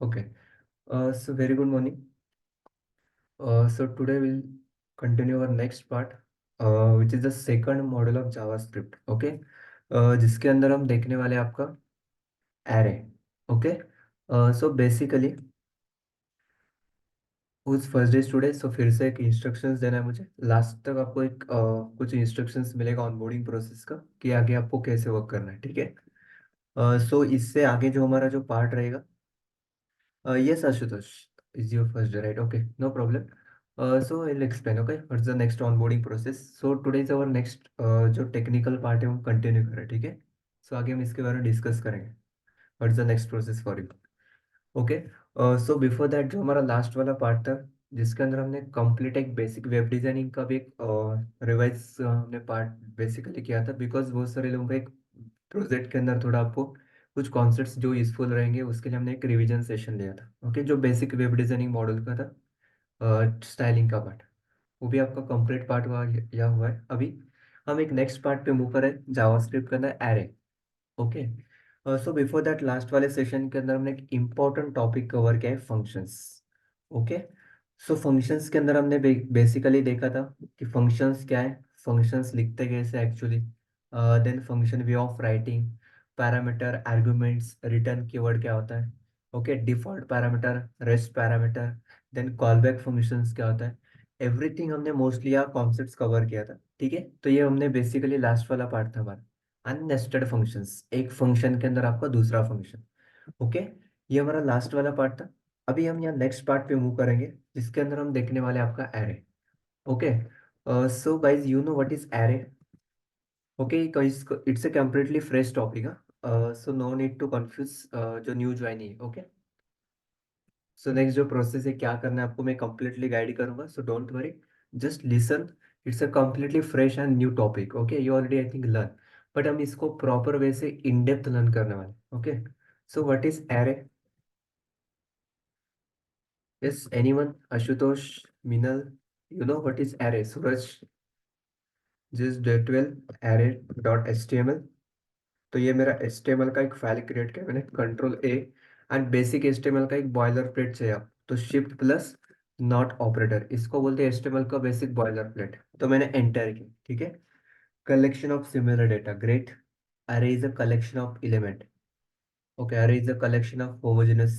Okay. So very good morning. So today we'll continue our next part, which is the second model of JavaScript. Okay. जिसके अंदर हम देखने वाले हैं आपका array. Okay. So basically who's first day today, so फिर से एक इंस्ट्रक्शंस देना है मुझे। लास्ट तक आपको एक कुछ इंस्ट्रक्शंस मिलेगा ऑनबोर्डिंग प्रोसेस का कि आगे आपको कैसे वर्क करना है। ठीक है। सो इससे आगे जो हमारा जो पार्ट रहेगा। Yes, Ashutosh, is your first day, right? Okay, no problem. So I'll explain, okay? What's the next onboarding process? So today is our next जो टेक्निकल पार्ट है वो कंटिन्यू करें, ठीक है? सो आगे हम इसके बारे में डिस्कस करेंगे। What's the next process for you? Okay. So before that जो हमारा लास्ट वाला पार्ट था, जिसके अंदर हमने कंप्लीट एक बेसिक वेब डिजाइनिंग का भी एक रिवाइज हमने पार्ट बेसिकली किया था, बिकॉज बहुत सारे लोगों का एक प्रोजेक्ट के अंदर थोड़ा आपको कुछ कॉन्सेप्ट्स जो यूजफुल रहेंगे उसके लिए हमने एक रिवीजन सेशन लिया था। ओके, जो बेसिक वेब डिजाइनिंग मॉडल का था, स्टाइलिंग का पार्ट, वो भी आपका कंप्लीट पार्ट हुआ या हुआ है। अभी हम एक नेक्स्ट पार्ट पे मूव करें, जावास्क्रिप्ट के अंदर array. Okay. So before that last वाले सेशन के अंदर हमने एक इम्पॉर्टेंट टॉपिक कवर किया है, फंक्शंस। ओके। सो फंक्शंस के अंदर हमने बेसिकली देखा था कि फंक्शंस क्या है, फंक्शंस लिखते कैसे actually, then function way of writing, parameter, arguments, return keyword क्या होता है, okay, default parameter, rest parameter, then callback functions क्या होता है, एवरीथिंग हमने मोस्टली यहाँ कॉन्सेप्ट्स कवर किया था। ठीक है, तो ये हमने बेसिकली लास्ट वाला पार्ट था हमारा, अननेस्टेड फंक्शंस, एक फंक्शन के अंदर आपका दूसरा फंक्शन। ओके, ये हमारा लास्ट वाला पार्ट था। अभी हम यहाँ नेक्स्ट पार्ट पे मूव करेंगे, जिसके अंदर हम देखने वाले हैं आपका array. Okay. So guys you know what is array. Okay, it's a completely fresh topic. So no need to confuse जो न्यू ज्वाइन है। ओके। सो नेक्स्ट जो प्रोसेस है क्या करना है आपको, मैं कंप्लीटली गाइड करूंगा, so don't worry, just listen. It's a completely fresh and new topic. Okay, you already I think learn, but हम इसको प्रॉपर वे से इन डेप्थ लर्न करने वाले। Okay. So what is array? Yes, anyone? Ashutosh, Minal, you know what is array? Suraj, जिस डेटवेल array dot H T M L. तो ये मेरा एच टी एम एल का एक फाइल क्रिएट किया मैंने, control A, and basic H T M L का एक बॉयलर प्लेट चाहिए आप, तो शिफ्ट प्लस नॉट ऑपरेटर, इसको बोलते हैं एच टी एम एल का बेसिक बॉयलर प्लेट। तो मैंने एंटर की। ठीक है। Collection of similar data, great. Array is a collection of element. Okay, array is a collection of homogeneous,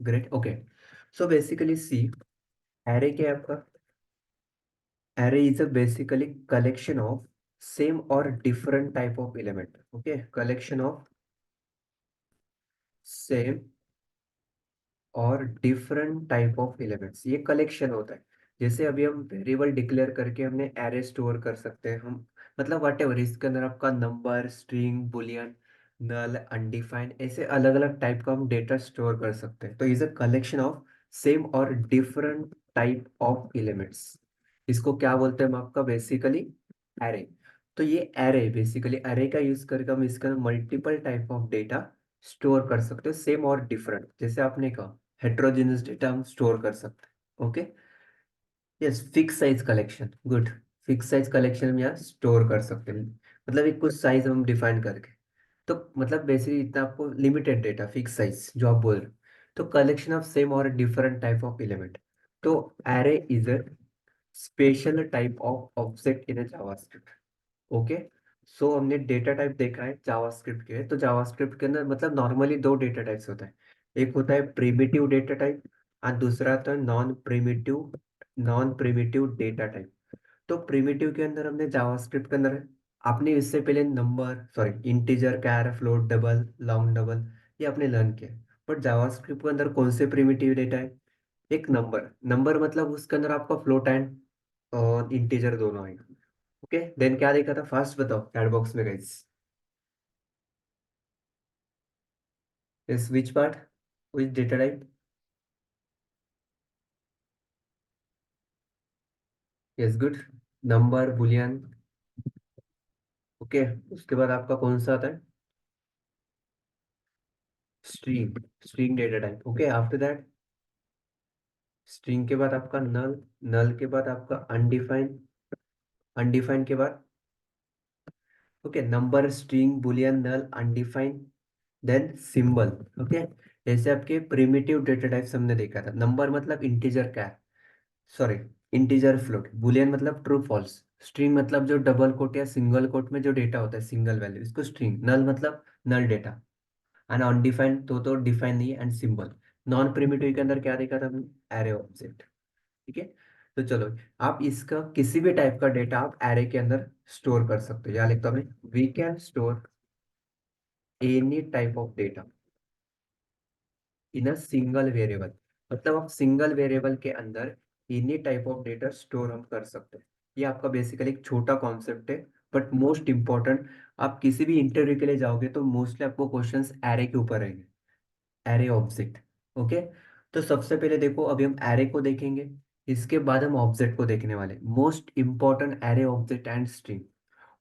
great. Okay. So basically see, array क्या है आपका? Array is a basically collection of same or different type of element. Okay, collection of same और different type of elements, ये collection होता है। जैसे अभी हम वेरिएबल डिक्लेयर करके हमने एरे स्टोर कर सकते हैं हम, मतलब वट एवर, इसके अंदर आपका नंबर, स्ट्रिंग, बुलियन, नल, अनडिफाइंड, ऐसे अलग अलग टाइप का हम डेटा स्टोर कर सकते हैं। तो is a collection of same और डिफरेंट टाइप ऑफ एलिमेंट्स, इसको क्या बोलते हैं हम आपका बेसिकली एरे। तो ये एरे, बेसिकली एरे का यूज करके हम इसका multiple type of data store कर सकते हो, सेम और डिफरेंट, जैसे आपने कहा हेट्रोजेनस डेटा हम स्टोर कर सकते हैं। Okay. Yes, fix size collection, good. Fix size collection हम यहाँ स्टोर कर सकते हैं, मतलब एक कुछ साइज हम डिफाइन करके। तो मतलब बेसिकली इतना आपको लिमिटेड डेटा, फिक्स साइज जो आप बोल रहे हो। तो कलेक्शन ऑफ सेम और डिफरेंट टाइप ऑफ एलिमेंट। तो array is a special type of object in a JavaScript. Okay. So हमने डेटा टाइप देखा है जावास्क्रिप्ट के, तो जावास्क्रिप्ट के अंदर मतलब नॉर्मली दो डेटा टाइप्स होता है। एक होता है प्रिमिटिव डेटा टाइप, और दूसरा होता है नॉन प्रिमिटिव डेटा टाइप। तो प्रिमिटिव के अंदर हमने जावास्क्रिप्ट के अंदर आपने इससे पहले नंबर, सॉरी, इंटीजर, कैर, फ्लोट, डबल, लॉन्ग डबल, ये आपने लर्न किया। बट जावास्क्रिप्ट के अंदर कौन से प्रिमिटिव डेटा है? एक नंबर, नंबर मतलब उसके अंदर आपका फ्लोट एंड इंटीजर दोनों आएगा। ओके, देन क्या देखा था फास्ट बताओ चैट बॉक्स में गाइस? इस which part, which data type? Yes, good. Number, Boolean. Okay, उसके बाद आपका कौन सा आता है? String, string data type. Okay, after that string के बाद आपका नल, नल के बाद आपका अनडिफाइंड, अनडिफाइंड के बाद ओके, नंबर, स्ट्रिंग, बुलियन, नल, अनडिफाइंड, देन सिंबल। ओके, ऐसे आपके प्रिमिटिव डेटा टाइप्स हमने देखा था। नंबर मतलब इंटीजर क्या है, सॉरी, इंटीजर फ्लोट। बुलियन मतलब ट्रू फॉल्स। स्ट्रिंग मतलब जो डबल कोट या सिंगल कोट में जो डेटा होता है, सिंगल वैल्यू, इसको स्ट्रिंग। नल मतलब नल डेटा। एंड अनडिफाइंड तो डिफाइन नहीं है। And symbol. नॉन प्रिमिटिव के अंदर क्या देखा था हमने, एरे ऑब्जेक्ट। ठीक है। तो चलो, आप इसका किसी भी टाइप का डेटा आप एरे के अंदर स्टोर कर सकते हो। यहाँ लिखता हूँ मैं, we can store any type of data in a single variable. मतलब आप सिंगल वेरिएबल के अंदर any type of data store हम कर सकते हैं। ये आपका बेसिकली एक छोटा कॉन्सेप्ट है, बट मोस्ट इंपॉर्टेंट। आप किसी भी इंटरव्यू के लिए जाओगे तो मोस्टली आपको क्वेश्चंस एरे के ऊपर रहेंगे, एरे ऑब्जेक्ट। ओके। तो सबसे पहले देखो, अभी हम एरे को देखेंगे, इसके बाद हम ऑब्जेक्ट को देखने वाले। Most important, array object and string.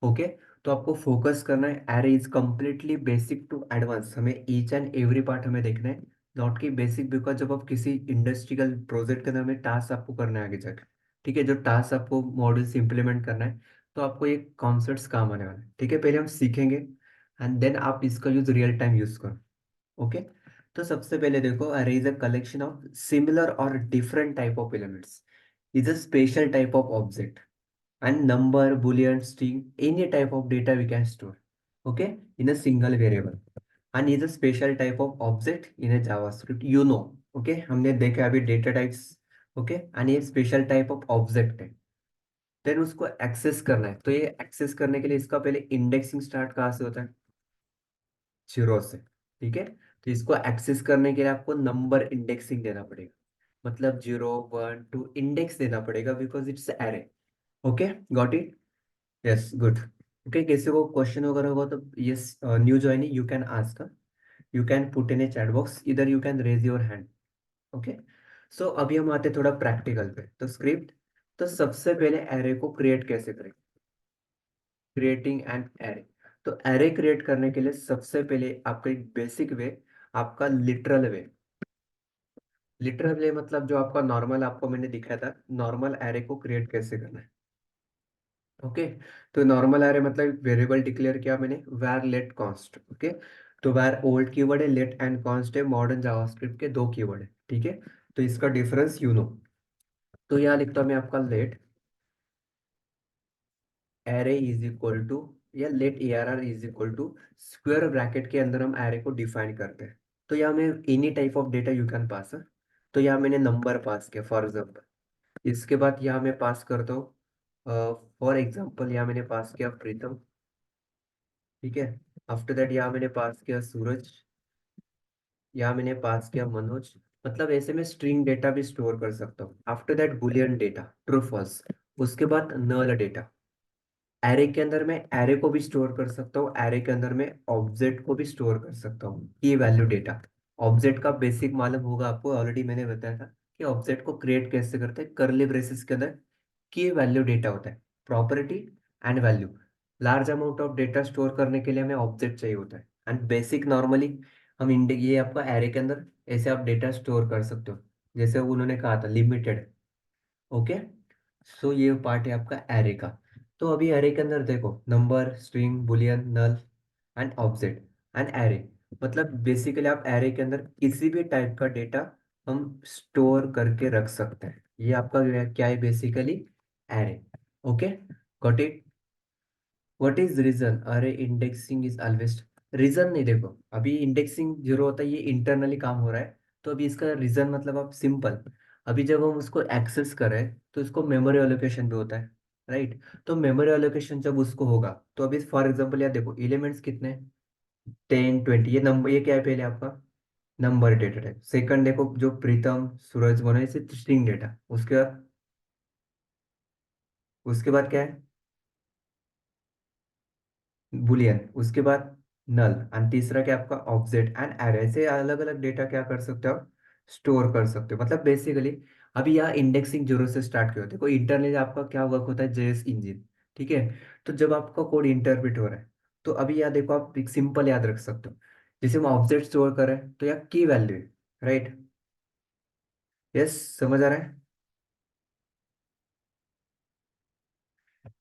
Okay. तो आपको फोकस करना है, array is completely basic to advance. हमें ईच एंड एवरी पार्ट हमें देखना है, नॉट की बेसिक। बिकॉज जब आप किसी इंडस्ट्रियल प्रोजेक्ट के अंदर में टास्क आपको करना है आगे जाकर, ठीक है, जो टास्क आपको मॉड्यूल्स इंप्लीमेंट करना है, तो आपको ये कॉन्सेप्ट्स काम आने वाले हैं। ठीक है, पहले हम सीखेंगे एंड देन आप इसका यूज रियल टाइम यूज करो। ओके। तो सबसे पहले देखो, array is a collection of similar और different type of elements, is a special type of object and number, boolean, string, any type of data we can store, okay, in a single variable, and is a special type of object in a JavaScript, you know। okay, हमने देखा अभी data types. Okay, and ये special type of object है। Then उसको access करना है, तो ये एक्सेस करने के लिए इसका पहले इंडेक्सिंग स्टार्ट कहाँ से होता है, जीरो से। ठीक है। तो इसको एक्सेस करने के लिए आपको नंबर इंडेक्सिंग देना पड़ेगा, मतलब 0 1 2 इंडेक्स देना पड़ेगा, because it's array. Okay, got it. Yes, good. Okay, किसी को क्वेश्चन वगैरह होगा तो yes, new joining, you can ask, you can put in a chat box, इधर you can raise your hand. Okay. So अभी हम आते हैं थोड़ा प्रैक्टिकल पे, तो स्क्रिप्ट। तो सबसे पहले एरे को क्रिएट कैसे करें, क्रिएटिंग एन एरे। तो एरे क्रिएट करने के लिए सबसे पहले आपका एक बेसिक वे, आपका लिटरल वे। लिटरल वे मतलब जो आपका नॉर्मल, आपको मैंने दिखाया था नॉर्मल एरे को क्रिएट कैसे करना है। ओके। तो नॉर्मल एरे मतलब वेरिएबल डिक्लेयर किया मैंने, var let const। ओके। तो var ओल्ड कीवर्ड है, let एंड const है मॉडर्न जावास्क्रिप्ट के दो कीवर्ड है। ठीक है। तो इसका डिफरेंस यू नो। तो यहाँ लिखता हूँ मैं आपका let array is equal to, या let ARR is equal to, square bracket के अंदर हम एरे को डिफाइन करते हैं। तो यहाँ मैं any type of data you can pass है। तो यहाँ मैंने नंबर पास किया फॉर एग्जाम्पल। इसके बाद यहाँ मैं पास करता हूँ, फॉर एग्जाम्पल यहाँ मैंने पास किया प्रीतम। ठीक है। आफ्टर दैट यहाँ मैंने पास किया सूरज, यहाँ मैंने पास किया मनोज। मतलब ऐसे में स्ट्रिंग डेटा भी स्टोर कर सकता हूँ। After that boolean data, true false. उसके बाद नल डेटा। एरे के अंदर मैं एरे को भी स्टोर कर सकता हूँ, एरे के अंदर मैं ऑब्जेक्ट को भी स्टोर कर सकता हूँ, की वैल्यू डेटा। ऑब्जेक्ट का बेसिक मालूम होगा आपको, ऑलरेडी मैंने बताया था कि ऑब्जेक्ट को क्रिएट कैसे करते हैं। कर्ली ब्रेसेस के अंदर की वैल्यू डेटा होता है, property and value. Large amount of data store करने के लिए हमें ऑब्जेक्ट चाहिए होता है। एंड बेसिक नॉर्मली हम ये आपका एरे के अंदर ऐसे आप डेटा स्टोर कर सकते हो, जैसे उन्होंने कहा था लिमिटेड। ओके। सो ये पार्ट है आपका एरे का। तो अभी एरे के अंदर देखो, number, string, boolean, null and object and array. मतलब बेसिकली आप एरे के अंदर किसी भी टाइप का डेटा हम स्टोर करके रख सकते हैं। ये आपका क्या है basically, array. Okay, got it. What is reason array indexing is always. Reason नहीं, देखो अभी इंडेक्सिंग जीरो होता है, ये इंटरनली काम हो रहा है। तो अभी इसका रीजन मतलब आप सिंपल, अभी जब हम उसको एक्सेस करें तो इसको मेमोरी एलोकेशन भी होता है, राइट। तो मेमोरी एलोकेशन जब उसको होगा, तो अभी फॉर एग्जांपल यार देखो एलिमेंट्स कितने, 10 20, ये नंबर, ये क्या है पहले आपका नंबर डेटा टाइप। सेकंड देखो जो प्रीतम सूरज बना, इसे स्ट्रिंग डेटा। उसके बाद क्या है, बुलियन। उसके बाद नल। एंड तीसरा क्या आपका ऑब्जेक्ट एंड एरे। से अलग अलग डेटा क्या कर सकते हो आप, स्टोर कर सकते हो। मतलब बेसिकली अभी यहाँ इंडेक्सिंग जीरो से स्टार्ट किया होता है। कोई इंटरनली आपका क्या वर्क होता है, जेएस इंजन। ठीक है। तो जब आपका कोड इंटरप्रेट हो रहा है, तो अभी यहाँ देखो आप एक सिंपल याद रख सकते हो, जैसे हम ऑब्जेक्ट स्टोर कर रहे हैं तो यहाँ की वैल्यू है, राइट। यस, समझ आ रहा है।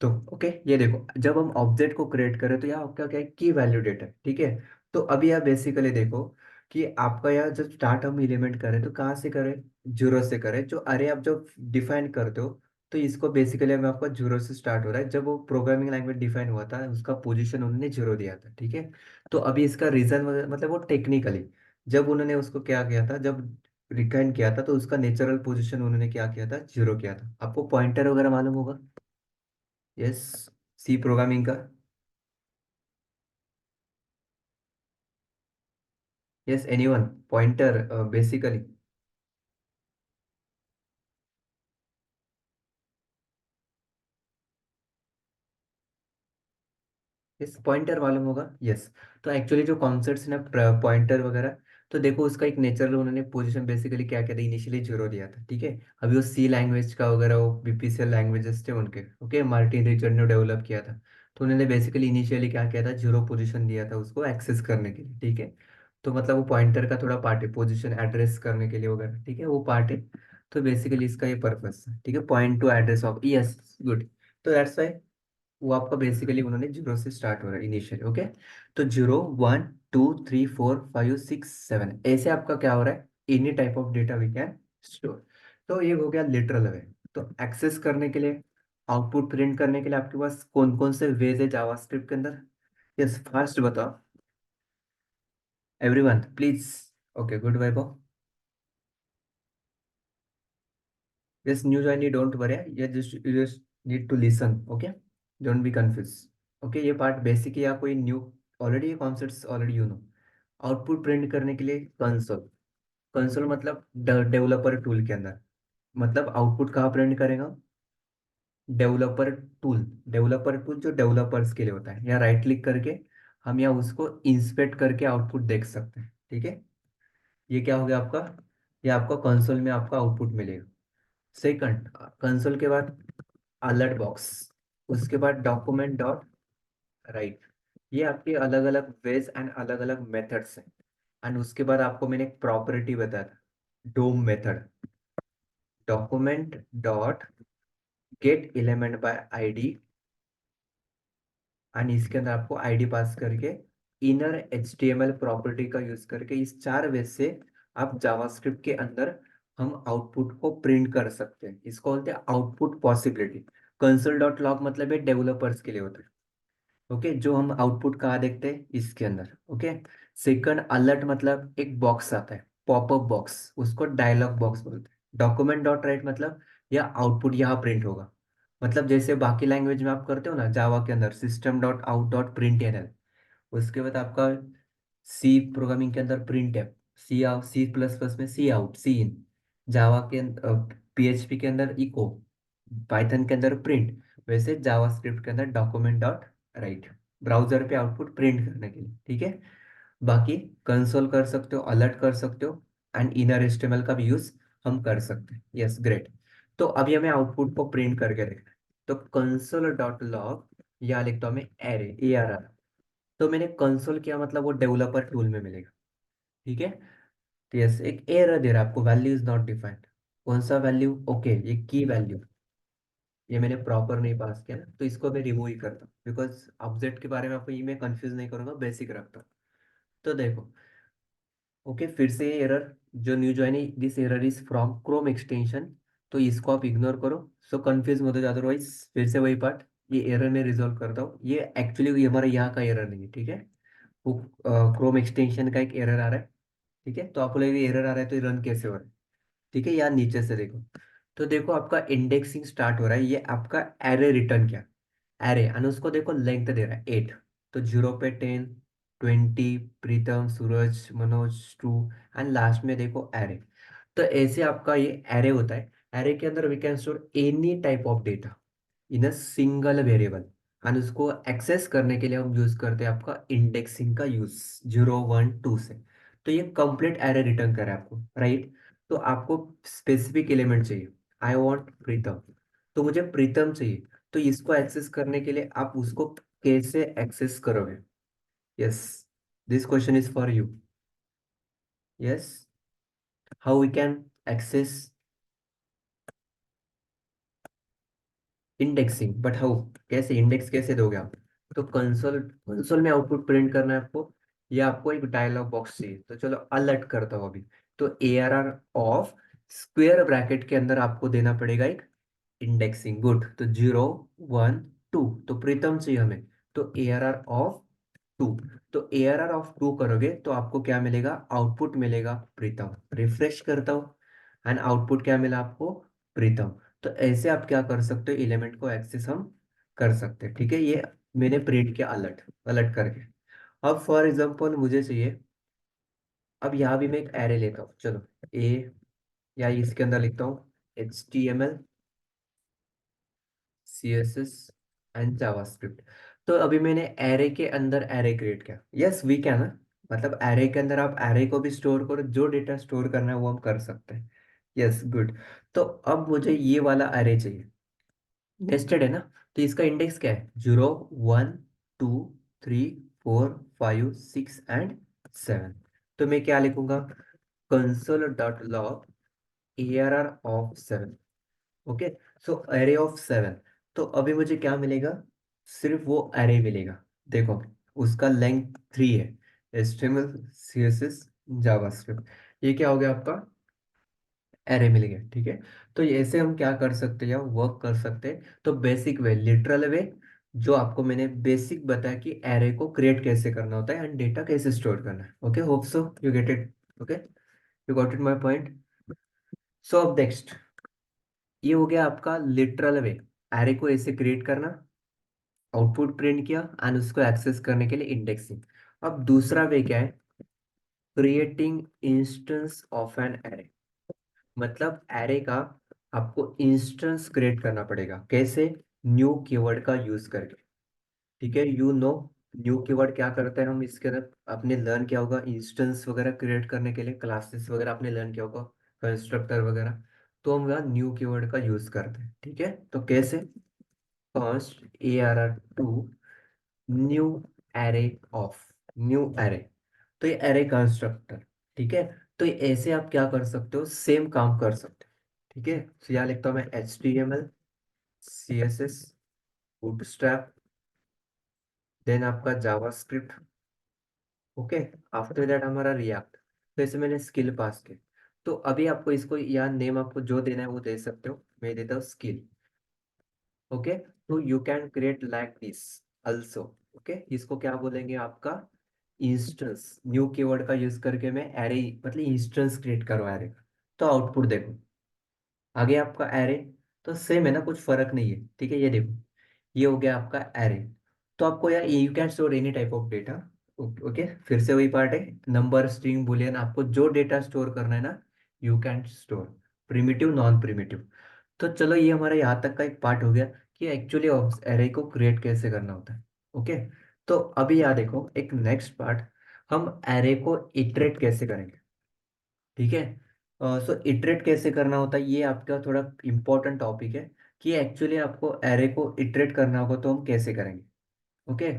तो ओके, ये देखो जब हम ऑब्जेक्ट को क्रिएट करें तो यहाँ आपका क्या है, की वैल्यू डेटा। ठीक है। तो अभी आप बेसिकली देखो, कि आपका यहाँ जब स्टार्ट हम एलिमेंट करें तो कहाँ से करें, जीरो से करें। जो अरे आप जब डिफाइन करते हो तो इसको बेसिकली हमें आपका जीरो से स्टार्ट हो रहा है। जब वो प्रोग्रामिंग लैंग्वेज डिफाइन हुआ था उसका पोजीशन उन्होंने जीरो दिया था, ठीक है। तो अभी इसका रीजन मतलब वो टेक्निकली जब उन्होंने उसको क्या किया था, जब रिकाइंड किया था तो उसका नेचुरल पोजीशन उन्होंने क्या किया था, जीरो किया था। आपको पॉइंटर वगैरह मालूम होगा। यस, सी प्रोग्रामिंग का। Yes, anyone, pointer basically. Yes, pointer मालूम होगा, यस। तो एक्चुअली जो कॉन्सेप्ट्स ना पॉइंटर वगैरह, तो देखो उसका एक नेचुरल उन्होंने पोजीशन बेसिकली क्या किया था, इनिशियली जीरो दिया था, ठीक है। अभी वो सी लैंग्वेज का वगैरह वो बीपीसीएल लैंग्वेजेस थे उनके, ओके, मार्टिन रिचर्ड ने डेवलप किया था। तो उन्होंने बेसिकली इनिशियली क्या किया था, जीरो पोजीशन दिया था उसको एक्सेस करने के लिए, ठीक है। तो मतलब वो पॉइंटर का थोड़ा पार्ट है, पोजीशन एड्रेस करने के लिए वगैरह, ठीक है, वो पार्ट है। तो बेसिकली इसका ये पर्पस है, ठीक है, point two address of, yes good. तो दैट्स वाई वो आपका बेसिकली उन्होंने जीरो से स्टार्ट हो रहा है इनिशियली, ओके। तो zero, one, two, three, four, five, six, seven, ऐसे आपका क्या हो रहा है, any type of data we can store. तो ये हो गया लिटरल वे। तो एक्सेस करने के लिए, आउटपुट प्रिंट करने के लिए आपके पास कौन कौन से वेज है जावास्क्रिप्ट के अंदर। यस, फास्ट बताओ, everyone please. Okay, good Vaibhav. Yes, new joinee don't worry, ये just need to listen, okay, don't be confuse. Okay, ये पार्ट बेसिक है या कोई न्यू, ऑलरेडी ये concepts already you know. Output print करने के लिए कंसोल, कंसोल मतलब डेवलपर टूल के अंदर, मतलब आउटपुट कहाँ प्रिंट करेगा, डेवलपर टूल। डेवलपर टूल जो डेवलपर्स के लिए होता है, या राइट क्लिक करके हम यहाँ उसको इंस्पेक्ट करके आउटपुट देख सकते हैं, ठीक है। ये क्या हो गया आपका, ये आपका कंसोल में आपका आउटपुट मिलेगा। सेकंड, कंसोल के बाद अलर्ट बॉक्स, उसके बाद डॉक्यूमेंट डॉट राइट। ये आपके अलग अलग वेज एंड अलग अलग मेथड्स हैं। एंड उसके बाद आपको मैंने एक प्रॉपर्टी बताया था, DOM method, document dot get element by ID. And इसके अंदर आपको आईडी पास करके इनर एचटीएमएल प्रॉपर्टी का यूज करके इस चार वे से आप जावास्क्रिप्ट के अंदर हम आउटपुट को प्रिंट कर सकते हैं। इसको बोलते हैं output possibility. Console dot log मतलब ये डेवलपर्स के लिए होता है, ओके। जो हम आउटपुट कहाँ देखते हैं, इसके अंदर, ओके। सेकंड, अलर्ट मतलब एक बॉक्स आता है, पॉपअप बॉक्स, उसको डायलॉग बॉक्स बोलते हैं। डॉक्यूमेंट डॉट राइट मतलब यह आउटपुट यहाँ प्रिंट होगा। मतलब जैसे बाकी लैंग्वेज में आप करते हो ना, जावा के अंदर system dot out dot print NL. उसके बाद आपका सी प्रोग्रामिंग के अंदर प्रिंट है, सी आउट, सी प्लस प्लस में सी आउट, सी इन। जावा के पीएचपी के अंदर इको, पाइथन के अंदर प्रिंट। वैसे जावास्क्रिप्ट के अंदर डॉक्यूमेंट डॉट राइट, ब्राउजर पे आउटपुट प्रिंट करने के लिए, ठीक है। बाकी कंसोल कर सकते हो, अलर्ट कर सकते हो, एंड इनर एचटीएमएल का भी यूज हम कर सकते हैं। Yes, great. तो अभी हमें आउटपुट को प्रिंट करके देखना है। तो कंसोल डॉट लॉग, या लिखता हूं मैं एरे, ए आर आर। तो मैंने कंसोल किया मतलब वो डेवलपर टूल में मिलेगा, ठीक है। तो यस, एक एरर दे रहा है आपको, वैल्यू इज नॉट डिफाइंड। कौन सा वैल्यू, ओके, ये की वैल्यू, ये मैंने प्रॉपर नहीं पास किया ना, तो इसको मैं रिमूव ही करता हूँ, बिकॉज ऑब्जेक्ट के बारे में आपको ये मैं कंफ्यूज नहीं करूंगा, बेसिक रखता हूँ। तो देखो, ओके, फिर से ये एरर, जो न्यू ज्वाइन है, this error is from Chrome extension. तो इसको आप इग्नोर करो। सो कंफ्यूज मत हो जाओ, अदरवाइज फिर से वही पार्ट, ये एरर मैं रिजॉल्व करता हूँ। ये एक्चुअली हमारा यहाँ का एरर नहीं है, ठीक है। वो क्रोम एक्सटेंशन का एक एरर आ रहा है, ठीक है। तो आपको लगेगा एरर आ रहा है तो रन कैसे हो रहा है, ठीक है। यहाँ नीचे से देखो, तो देखो आपका इंडेक्सिंग स्टार्ट हो रहा है, ये आपका एरे रिटर्न किया, एरे, एंड उसको देखो लेंथ दे रहा है 8। तो जीरो पे 10, 20, प्रीतम, सूरज, मनोज, टू, एंड लास्ट में देखो एरे। तो ऐसे आपका ये एरे होता है। एरे के अंदर we can store any type of data in a single variable. And उसको एक्सेस करने के लिए हम यूज करते हैं आपका इंडेक्सिंग का यूज, 0, 1, 2 से। तो ये कंप्लीट एरे रिटर्न करे आपको, राइट। तो आपको स्पेसिफिक एलिमेंट चाहिए, आई वॉन्ट प्रीतम, तो मुझे प्रीतम चाहिए। तो इसको एक्सेस करने के लिए आप उसको कैसे एक्सेस करोगे। Yes, this question is for you. Yes, how we can access indexing, but how, कैसे इंडेक्स कैसे दोगे आप। तो कंसोल, कंसोल में आउटपुट प्रिंट करना है आपको, ये आपको एक डायलॉग बॉक्स चाहिए, तो चलो अलर्ट करता हूँ अभी। तो ARR ऑफ स्क्वायर ब्रैकेट के अंदर आपको देना पड़ेगा एक इंडेक्सिंग। गुड, तो 0 1 2, तो प्रीतम चाहिए हमें। तो ARR ऑफ 2, तो ARR ऑफ 2 करोगे तो आपको क्या मिलेगा, आउटपुट मिलेगा प्रीतम। रिफ्रेश करता हूँ एंड आउटपुट क्या मिला आपको, प्रीतम। तो ऐसे आप क्या कर सकते हो, एलिमेंट को एक्सेस हम कर सकते हैं, ठीक है। ये मैंने प्रिंट किया अलर्ट, अलर्ट करके। अब फॉर एग्जांपल मुझे चाहिए, अब यहाँ भी मैं एक एरे लेता हूँ, चलो ए, या इसके अंदर लिखता हूँ HTML CSS एंड जावास्क्रिप्ट। तो अभी मैंने एरे के अंदर एरे क्रिएट किया, यस वी कैन ना, मतलब एरे के अंदर आप एरे को भी स्टोर करो, जो डेटा स्टोर करना है वो हम कर सकते हैं। Yes good. तो अब मुझे ये वाला एरे चाहिए, नेस्टेड है ना। तो इसका इंडेक्स क्या है, 0 1 2 3 4 5 6 एंड 7। तो मैं क्या लिखूंगा, console.log ARR ऑफ 7। ओके, सो अरे ऑफ 7। तो अभी मुझे क्या मिलेगा, सिर्फ वो अरे मिलेगा। देखो, उसका लेंथ 3 है, HTML CSS जावास्क्रिप्ट। ये क्या हो गया आपका, एरे मिल गया, ठीक है। तो ये ऐसे हम क्या कर सकते हैं या वर्क कर सकते हैं, तो बेसिक वे, लिटरल वे, जो आपको मैंने बेसिक बताया कि एरे को क्रिएट कैसे करना होता है एंड डेटा कैसे स्टोर करना है। Okay, hope so you get it. Okay, you got it my point. So अब नेक्स्ट, ये हो गया आपका लिटरल वे, एरे को ऐसे क्रिएट करना, आउटपुट प्रिंट किया एंड उसको एक्सेस करने के लिए इंडेक्सिंग। अब दूसरा वे क्या है, creating instance of an array. मतलब एरे का आपको इंस्टेंस क्रिएट करना पड़ेगा, कैसे, न्यू कीवर्ड का यूज करके, ठीक है। यू नो न्यू कीवर्ड क्या करते हैं हम इसके अंदर, आपने लर्न किया होगा इंस्टेंस वगैरह क्रिएट करने के लिए, क्लासेस वगैरह आपने लर्न किया होगा, कंस्ट्रक्टर वगैरह। तो हम यहाँ न्यू कीवर्ड का यूज करते हैं, ठीक है। तो कैसे, first ARR 2 new array of new array, तो ये एरे कंस्ट्रक्टर, ठीक है। तो ये ऐसे आप क्या कर सकते हो, सेम काम कर सकते हो, ठीक है। तो यहाँ लिखता हूँ मैं HTML CSS बूटस्ट्रैप, देन आपका जावास्क्रिप्ट, ओके। आफ्टर दैट हमारा रिएक्ट। तो ऐसे मैंने स्किल पास किया। तो अभी आपको इसको या नेम आपको जो देना है वो दे सकते हो, मैं देता हूँ स्किल। ओके, तो you can create like this also. Okay, इसको क्या बोलेंगे आपका, इंस्टेंस। न्यू कीवर्ड का यूज करके मैं एरे, मतलब इंस्टेंस क्रिएट करो एरे का। तो आउटपुट देखो, आगे आपका एरे, तो सेम है ना, कुछ फर्क नहीं है, ठीक है। ये देखो, ये हो गया आपका एरे। तो आपको यार you can store any type of data. Okay, फिर से वही पार्ट है, नंबर स्ट्रिंग बुलियन, आपको जो डेटा स्टोर करना है ना, you can store, primitive non primitive. तो चलो, ये हमारा यहाँ तक का एक पार्ट हो गया कि एक्चुअली एरे को क्रिएट कैसे करना होता है। ओके, तो अभी यहाँ देखो एक नेक्स्ट पार्ट, हम एरे को इटरेट कैसे करेंगे, ठीक है। सो इटरेट कैसे करना होता है, ये आपका थोड़ा इंपॉर्टेंट टॉपिक है, कि एक्चुअली आपको एरे को इटरेट करना होगा तो हम कैसे करेंगे। ओके,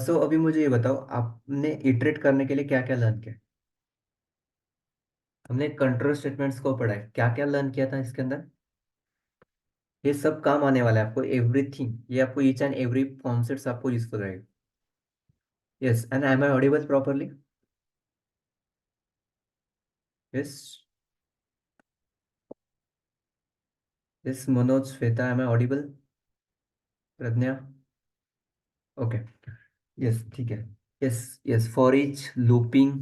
सो अभी मुझे ये बताओ, आपने इटरेट करने के लिए क्या क्या लर्न किया। हमने कंट्रोल स्टेटमेंट्स को पढ़ा है, क्या क्या लर्न किया था इसके अंदर। ये सब काम आने वाला है आपको, एवरीथिंग, ये आपको ईच एंड एवरी कॉन्सेप्ट आपको यूजफुल रहेगा। Yes, and am I audible properly. Yes, yes Manoj, Shweta, am I audible, Pragya, okay. Yes, ठीक है। Yes, yes, for each, looping,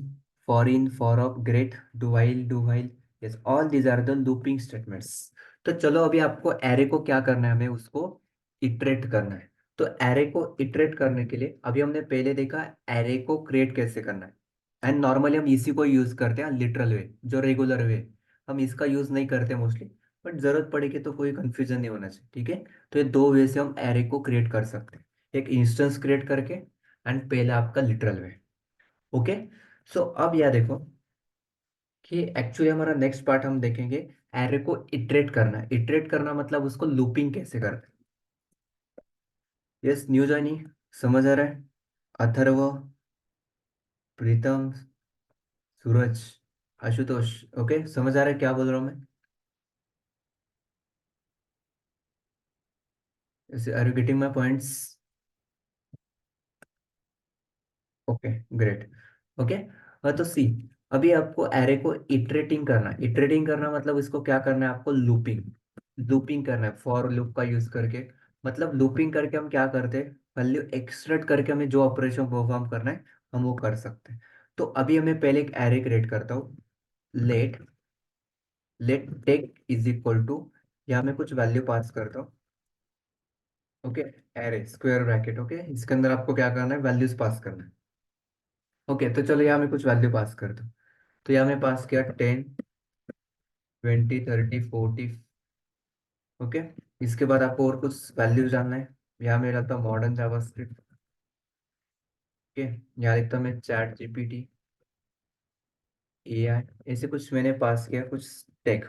for in, for of, great, do while, yes, all these are the looping statements. तो चलो अभी आपको array को क्या करना है, हमें उसको इटरेट करना है। तो एरे को इटरेट करने के लिए अभी हमने पहले देखा एरे को क्रिएट कैसे करना है, एंड नॉर्मली हम इसी को यूज करते हैं, लिटरल वे, जो रेगुलर वे, हम इसका यूज नहीं करते मोस्टली, बट जरूरत पड़ेगी तो कोई कंफ्यूजन नहीं होना चाहिए, ठीक है। तो ये दो वे से हम एरे को क्रिएट कर सकते हैं, एक इंस्टेंस क्रिएट करके एंड पहले आपका लिटरल वे। ओके, सो अब यह देखो कि एक्चुअली हमारा नेक्स्ट पार्ट हम देखेंगे, एरे को इटरेट करना। इटरेट करना मतलब उसको लूपिंग कैसे करते हैं। यस, न्यू जॉइनी, समझ आ रहा है, अथर्व, प्रीतम, सूरज, आशुतोष, ओके, समझ आ रहा है क्या बोल रहा हूँ मैं, are you getting my points. Okay, great. Okay, तो सी, अभी आपको एरे को इटरेटिंग करना है। इटरेटिंग करना मतलब इसको क्या करना है, आपको लूपिंग, लूपिंग करना है फॉर लूप का यूज करके। मतलब लूपिंग करके हम क्या करते हैं, वैल्यू एक्सट्रैक्ट करके हमें जो ऑपरेशन परफॉर्म करना है हम वो कर सकते हैं। तो अभी हमें पहले एक एरे क्रिएट करता हूँ। Let let take is equal to, यहाँ मैं कुछ वैल्यू पास करता हूँ। Okay, array square bracket. Okay, इसके अंदर आपको क्या करना है, वैल्यूज पास करना है। ओके, तो चलो यहाँ मैं कुछ वैल्यू पास कर दूँ। तो यहाँ मैं पास किया 10, 20, 30, 40। ओके, इसके बाद आपको और कुछ वैल्यूज जानना है। यहाँ मैं डालता हूँ मॉडर्न जावास्क्रिप्ट। ओके, यहाँ लिखता हूँ मैं चैट जीपीटी, एआई, ऐसे कुछ मैंने पास किया कुछ टेक।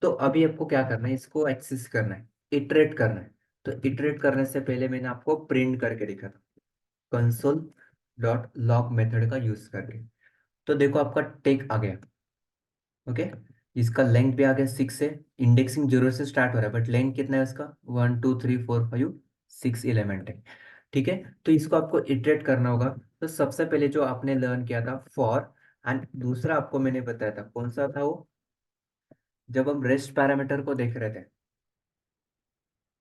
तो अभी आपको क्या करना है, इसको एक्सेस करना है, इटरेट करना है। तो इटरेट करने से पहले मैंने आपको प्रिंट करके दिखा था, कंसोल डॉट लॉग मेथड का यूज करके। तो देखो आपका टेक आ गया। ओके, इसका लेंथ भी आ गया 6 है। इंडेक्सिंग 0 से स्टार्ट हो रहा है, बट लेंथ कितना है उसका, 1 2 3 4 5 6 एलिमेंट है। ठीक है, तो इसको आपको इटरेट करना होगा। तो सबसे पहले जो आपने लर्न किया था फॉर, एंड दूसरा आपको मैंने बताया था कौन सा था वो, जब हम रेस्ट पैरामीटर को देख रहे थे,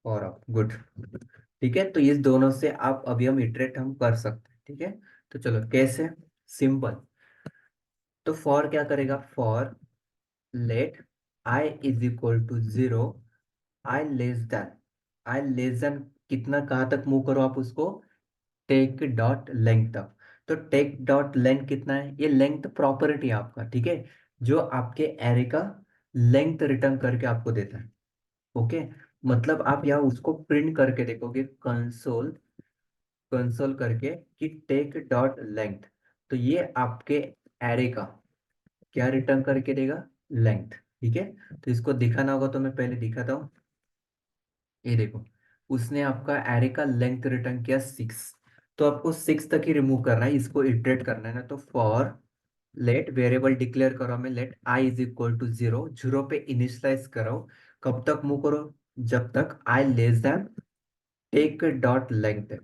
फॉर ऑफ, गुड। ठीक है, तो इस दोनों से आप अभी हम इटरेट हम कर सकते हैं। ठीक है, तो चलो कैसे, सिंपल। तो फॉर क्या करेगा, for let i is equal to 0, i less than, i less than कितना, कहाँ तक मूव करो आप उसको, टेक डॉट लेंथ तक। तो टेक डॉट लेंथ कितना है, ये लेंथ प्रॉपर्टी है आपका। ठीक है, जो आपके एरे का लेंथ रिटर्न करके आपको देता है। ओके, मतलब आप यहाँ उसको प्रिंट करके देखोगे, कंसोल कंसोल करके कि टेक डॉट लेंथ, तो ये आपके एरे का क्या रिटर्न करके देगा, लेंथ। ठीक है, तो इसको दिखाना होगा तो मैं पहले दिखाता हूँ। ये देखो, उसने आपका एरे का लेंथ रिटर्न किया 6। तो आपको 6 तक ही रिमूव करना है, इसको इटरेट करना है ना। तो फॉर लेट वेरिएबल डिक्लेयर करो हमें, let i is equal to 0, 0 पे इनिशियलाइज करो। कब तक मूव करो, जब तक i less than take dot length.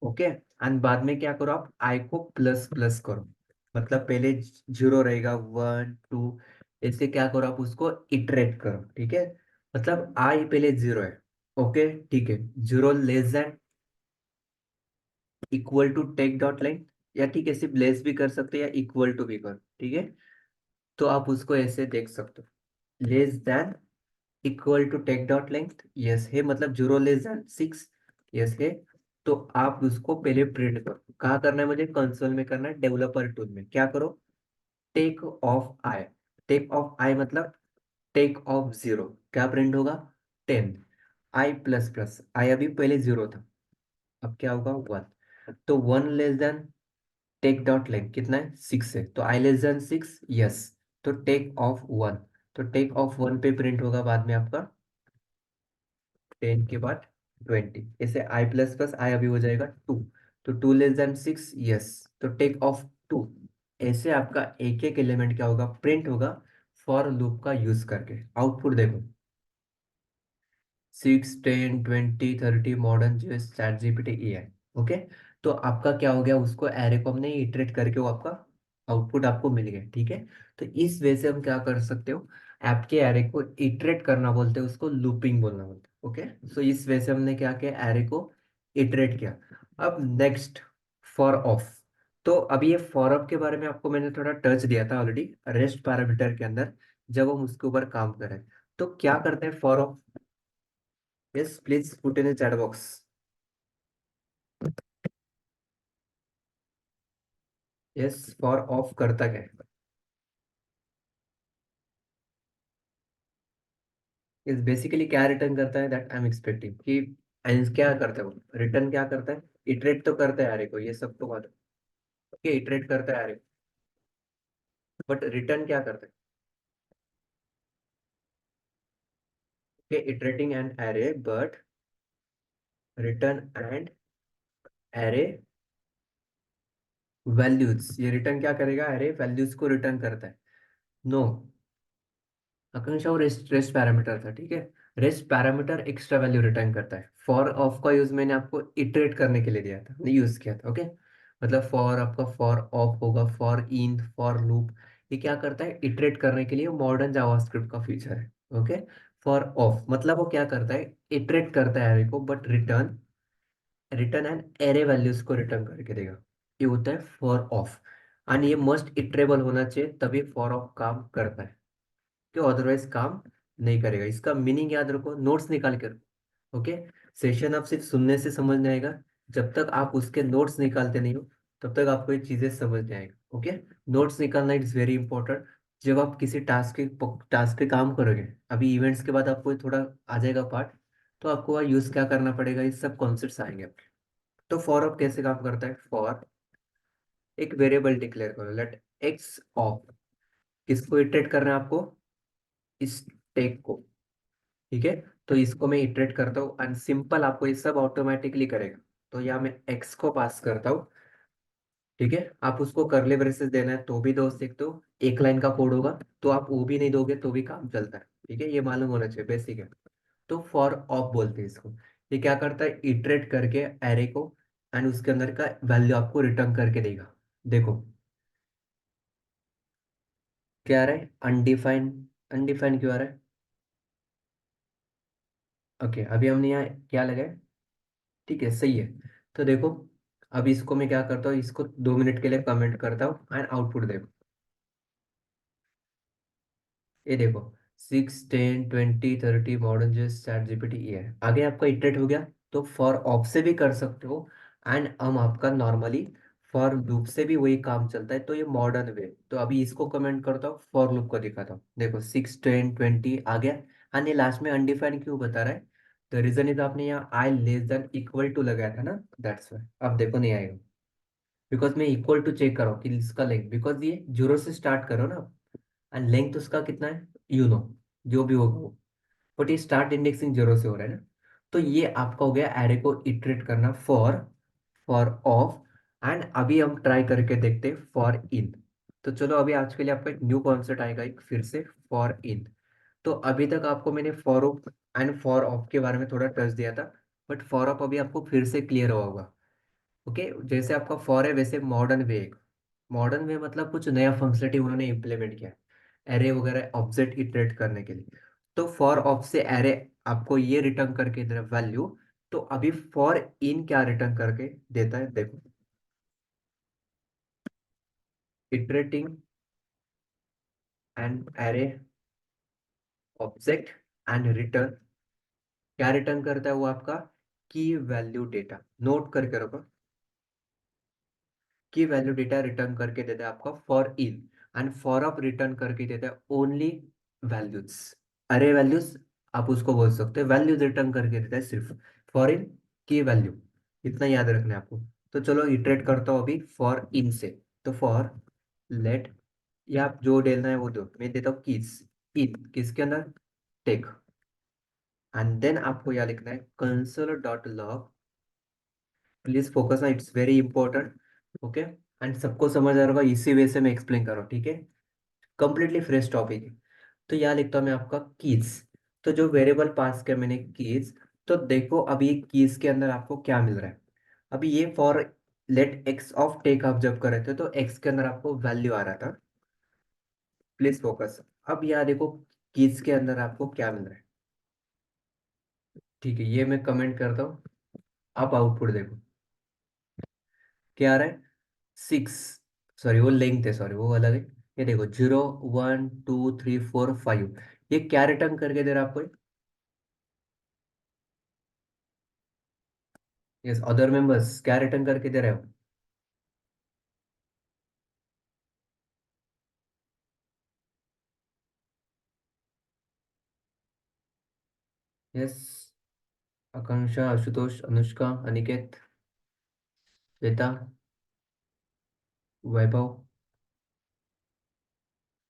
Okay, and बाद में क्या करो, आप आई को प्लस प्लस करो। मतलब पहले 0 रहेगा, 1 2, ऐसे क्या करो आप उसको इटरेट करो। ठीक है, मतलब आई पहले 0 है। ओके, ठीक है, 0 less than equal to take dot line, या ठीक है सिर्फ लेस भी कर सकते हैं या इक्वल टू भी कर। ठीक है, तो आप उसको ऐसे देख सकते हो, less than equal to take dot length, yes है, मतलब 0 लेस देन 6, यस है। तो आप उसको पहले प्रिंट करो, कहाँ करना है मुझे, कंसोल में करना है, डेवलपर टूल में क्या करो, टेक ऑफ आई। टेक ऑफ आई मतलब टेक ऑफ 0, क्या प्रिंट होगा, 10। आई प्लस प्लस, आई अभी पहले 0 था, अब क्या होगा, 1। तो 1 less than take dot length कितना है, 6 है, तो आई लेस देन 6, यस। तो टेक ऑफ 1, तो टेक ऑफ 1 पे प्रिंट होगा बाद में आपका 10 के बाद 20, ऐसे आई प्लस प्लस आई अभी हो जाएगा 2। तो 2 लेस देन 6, यस। तो टेक ऑफ 2, ऐसे आपका एक एक एलिमेंट क्या होगा, प्रिंट होगा फॉर लूप का यूज करके। आउटपुट देखो, 6 10 20 30 modern JS chat GPT AI. Okay, तो आपका क्या हो गया, उसको एरे को हमने इटरेट करके वो आपका आउटपुट आपको मिल गया। ठीक है, तो इस वे से हम क्या कर सकते हो, ऐप के एरे को इटरेट करना बोलते हैं, उसको लूपिंग बोलना बोलते हैं। ओके, सो इस वे से हमने क्या किया, एरे को इटरेट किया। अब नेक्स्ट, फॉर ऑफ। तो अभी ये फॉर ऑफ के बारे में आपको मैंने थोड़ा टच दिया था ऑलरेडी, रेस्ट पैरामीटर के अंदर, जब हम उसके ऊपर काम करें। तो क्या करते हैं for of, yes please put in chat box. Yes, for of करता क्या है, इस बेसिकली क्या रिटर्न करता है, दैट आई एम एक्सपेक्टिंग कि क्या करता है वो, रिटर्न क्या करता है, इटरेट तो करता है अरे को, ये सब तो बात है। ओके, इटरेट करता है अरे, बट रिटर्न क्या करता है, okay, iterating and array but return and array values. ये रिटर्न क्या करेगा, एरे वैल्यूज को रिटर्न करता है। नो, आकांक्षा वो रेस्ट रेस्ट पैरामीटर था। ठीक है, rest parameter extra value return करता है। फॉर ऑफ का यूज मैंने आपको इटरेट करने के लिए दिया था, नहीं यूज किया था। ओके, मतलब फॉर आपका फॉर ऑफ होगा, फॉर इन, फॉर लूप। ये क्या करता है, इटरेट करने के लिए मॉडर्न जावास्क्रिप्ट का फीचर है। ओके। फॉर ऑफ मतलब वो क्या करता है, इटरेट करता है एरे को, but return return and array values को रिटर्न करके देगा। ये होता है फॉर ऑफ। एंड ये मस्ट इटरेबल होना चाहिए, तभी फॉर ऑफ काम करता है, क्यों अदरवाइज काम नहीं करेगा। इसका मीनिंग याद रखो, नोट्स निकाल कर। ओके। सेशन आप सिर्फ सुनने से समझ नहीं आएगा, जब तक आप उसके नोट्स निकालते नहीं हो तब तक आपको ये चीजें समझ नहीं आएगा। ओके। नोट्स निकालना इट्स वेरी इंपॉर्टेंट। जब आप किसी टास्क पे काम करोगे, अभी इवेंट्स के बाद आपको ये थोड़ा आ जाएगा पार्ट, तो आपको वह यूज क्या करना पड़ेगा, ये सब कॉन्सेप्ट्स आएंगे आपके। तो फॉर ऑफ कैसे काम करता है, फॉर एक वेरिएबल डिक्लेयर करो, लेट एक्स ऑफ। किसको इटरेट करना है आपको, इस टेक को। ठीक है। तो इसको मैं इटरेट करता हूँ एंड सिंपल आपको ये सब ऑटोमेटिकली करेगा। तो यहाँ मैं एक्स को पास करता हूँ। ठीक है। आप उसको करली ब्रेसेस देना है तो भी दो सकते हो, एक लाइन का कोड होगा, तो आप वो भी नहीं दोगे तो भी काम चलता है। ठीक है, ये मालूम होना चाहिए, बेसिक है। तो फॉर ऑफ बोलते हैं इसको। ये क्या करता है, इटरेट करके एरे को एंड उसके अंदर का वैल्यू आपको रिटर्न करके देगा। देखो क्या आ रहा है, अनडिफाइंड। अनडिफाइंड क्यों आ रहा है, ओके अभी हमने यहाँ क्या लगाया, ठीक है सही है। तो देखो, अब इसको मैं क्या करता हूँ, इसको 2 मिनट के लिए कमेंट करता हूँ एंड आउटपुट देखो। ये देखो, 6, 10, 20, 30 मॉडर्न जस्ट चैट जीपीटी, ये है आगे आपका इटरेट हो गया। तो फॉर ऑफ से भी कर सकते हो एंड हम आपका नॉर्मली फॉर लूप से भी वही काम चलता है, तो ये मॉडर्न वे। तो अभी इसको कमेंट करता हूँ, फॉर लूप को दिखाता हूँ, देखो 6, 10, 20 आ गया। हाँ, ये लास्ट में अनडिफाइंड क्यों बता रहा है, द रीजन इज आपने यहाँ आई लेस देन इक्वल टू लगाया था ना, दैट्स वाई। अब देखो नहीं आएगा, बिकॉज मैं इक्वल टू चेक कर रहा हूँ कि इसका लेंथ, बिकॉज ये जीरो से स्टार्ट करो ना, एंड लेंथ उसका कितना है, यू नो, जो भी होगा वो, बट ये स्टार्ट इंडेक्सिंग जीरो से हो रहा है ना। तो ये आपका हो गया एरे को इटरेट करना, फॉर फॉर ऑफ। एंड अभी हम ट्राई करके देखते हैं फॉर इन। तो चलो अभी आज के लिए आपका एक न्यू कॉन्सेप्ट आएगा, एक फिर से फॉर इन। तो अभी तक आपको मैंने for of and for of के बारे में थोड़ा टच दिया था, बट फॉर ऑफ अभी आपको फिर से क्लियर होगा। ओके। जैसे आपका फॉर है वैसे मॉडर्न वे। मॉडर्न वे मतलब कुछ नया फंक्शनलिटी उन्होंने इम्प्लीमेंट किया, एरे वगैरह ऑब्जेक्ट इटरेट करने के लिए। तो फॉर ऑफ से एरे आपको ये रिटर्न करके दे वैल्यू। तो अभी फॉर इन क्या रिटर्न करके देता है देखो, iterating and array object and return. क्या रिटर्न करता है वो आपका, की वैल्यू डेटा। नोट करके रखो, की वैल्यू डेटा रिटर्न करके देता है आपका for in. And for up return करके देता है ओनली वैल्यूज, अरे वैल्यूज आप उसको बोल सकते हैं, वैल्यूज रिटर्न करके देता है सिर्फ फॉर इन की वैल्यू। इतना याद रखना है आपको। तो चलो इटरेट करता हूँ अभी फॉर इन से। तो फॉर लेट, या आप जो डेलना है वो दो, मैं देता हूँ कीज, इन किसके अंदर, टेक। एंड देन आपको यह लिखना है console dot log. Please focus ना, it's very important. Okay. And सबको समझ आ रहा होगा, इसी वे से मैं एक्सप्लेन कर रहा हूँ, ठीक है। कंप्लीटली फ्रेश टॉपिक है। तो यहाँ लिखता हूँ मैं आपका कीज। तो जो वेरिएबल पास किया मैंने कीज, तो देखो अभी कीज के अंदर आपको क्या मिल रहा है। अभी ये for let x of take आप जब कर रहे थे तो एक्स के अंदर आपको वैल्यू आ रहा था। Please focus. अब यहाँ देखो कीज के अंदर आपको क्या मिल रहा है। ठीक है, ये मैं कमेंट करता हूँ, आप आउटपुट देखो क्या आ रहा है, 6, सॉरी वो लेंथ है, सॉरी वो अलग है। ये देखो 0, 1, 2, 3, 4, 5, ये क्या रिटर्न करके दे रहा है आपको, यस अदर मेंबर्स क्या रिटर्न करके दे रहे हो, yes Akanksha, Ashutosh, Anushka, Aniket, Shweta, Vaibhav,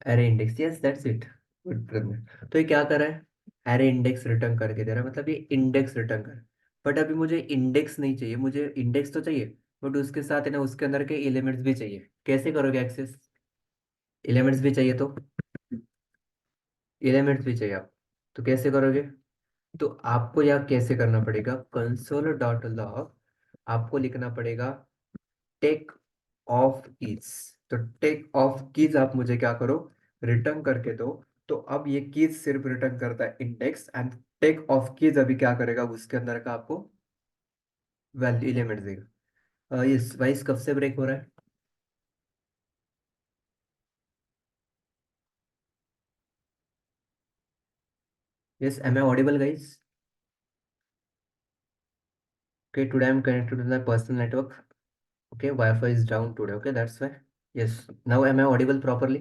array index, yes that's it. Good Pragya. तो ये क्या कर रहा है, एरे इंडेक्स रिटर्न करके दे रहा है, मतलब ये इंडेक्स रिटर्न कर। बट अभी मुझे इंडेक्स नहीं चाहिए, मुझे इंडेक्स तो चाहिए, बट उसके साथ है ना उसके अंदर के एलिमेंट्स भी चाहिए। कैसे करोगे एक्सेस, एलिमेंट्स भी चाहिए तो, एलिमेंट्स भी चाहिए आप, तो कैसे करोगे। तो आपको यह कैसे करना पड़ेगा, कंसोल डॉट लॉग, आपको लिखना पड़ेगा टेक ऑफ कीज। तो टेक ऑफ कीज आप मुझे क्या करो, रिटर्न करके दो। तो अब ये कीज सिर्फ रिटर्न करता है index, and take of keys अभी क्या करेगा, उसके अंदर का आपको वैल्यू एलिमेंट देगा। इस वाइस कब से ब्रेक हो रहा है? Yes, am I audible guys? Okay, today I'm connected to my personal network. Okay, Wi-Fi is down today. Okay, that's why. Yes, now am I audible properly?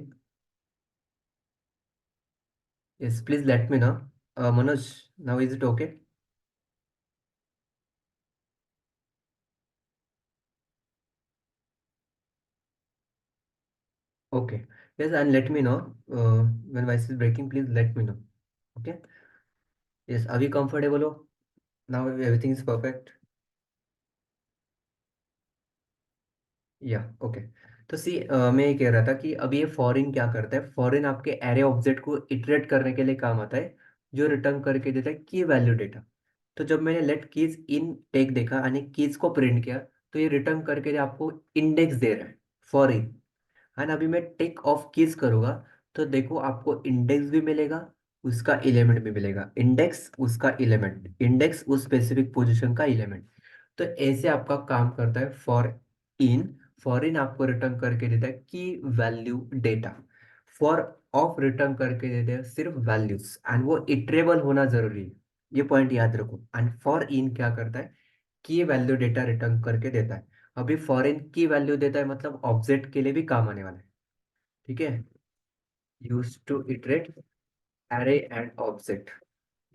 Yes, please let me know. Manoj, now is it okay? Okay. Yes, and let me know when voice is breaking. Please let me know. Okay. Yes, are we comfortable? Oh, now everything is perfect. या okay. तो सी मैं ये कह रहा था कि अब ये फॉरेन क्या करता है, फॉरेन आपके एरे ऑब्जेक्ट को इटरेट करने के लिए काम आता है, जो रिटर्न करके देता है की वैल्यू डेटा। तो जब मैंने लेट कीज इन टेक देखा यानी कीज को प्रिंट किया, तो ये रिटर्न करके आपको इंडेक्स दे रहा है फॉरेन। एंड अभी मैं टेक ऑफ कीज करूंगा, तो देखो आपको इंडेक्स भी मिलेगा, उसका एलिमेंट भी मिलेगा। इंडेक्स उसका एलिमेंट, इंडेक्स उस स्पेसिफिक पोजीशन का एलिमेंट। तो ऐसे आपका काम करता है फॉर इन। फॉर इन आपको रिटर्न करके देता है की value data. For of return करके देते हैं सिर्फ वैल्यूज, एंड वो इटरेबल होना जरूरी है। ये पॉइंट याद रखो। एंड फॉर इन क्या करता है, की वैल्यू डेटा रिटर्न करके देता है। अभी फॉरेन की वैल्यू देता है मतलब ऑब्जेक्ट के लिए भी काम आने वाला है। ठीक है, use to iterate array and object.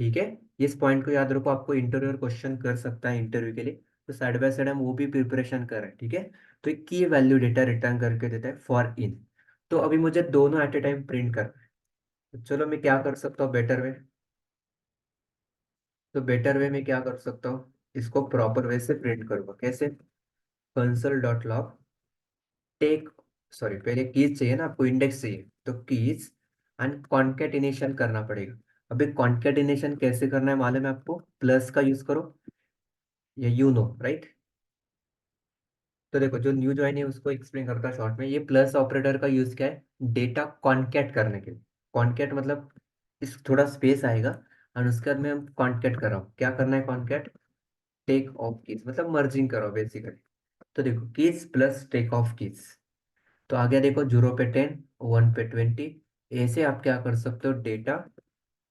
ठीक है, इस पॉइंट को याद रखो, आपको इंटरव्यू क्वेश्चन कर सकता है इंटरव्यू के लिए। तो साइड बाय साइड हम वो भी प्रिपरेशन कर रहे हैं। ठीक है, तो एक की वैल्यू डेटा रिटर्न करके देता है फॉर इन। तो अभी मुझे दोनों एट ए टाइम प्रिंट करना है। तो चलो मैं क्या कर सकता हूँ बेटर वे। तो बेटर वे में क्या कर सकता हूँ, इसको प्रॉपर वे से प्रिंट करूंगा कैसे। Console dot log tech, sorry पहले कीज चाहिए ना आपको, इंडेक्स चाहिए, तो कीज एंड कॉन्केटिनेशन करना पड़ेगा। अभी कॉन्केटिनेशन कैसे करना है मालूम है आपको, प्लस का यूज करो, या यू नो राइट। तो देखो जो न्यू ज्वाइन है उसको एक्सप्लेन करता है शॉर्ट में। ये प्लस ऑपरेटर का यूज क्या है, डेटा कॉन्केट करने के लिए। कॉन्केट मतलब इस थोड़ा स्पेस आएगा, और उसके बाद में हम कॉन्केट कर रहा हूँ। क्या करना है कॉन्केट, टेक ऑफ कीज मतलब मर्जिंग करो बेसिकली। तो देखो keys plus tech of keys. तो आगे देखो 0 पे 10, 1 पे 20। ऐसे आप क्या कर सकते हो, डेटा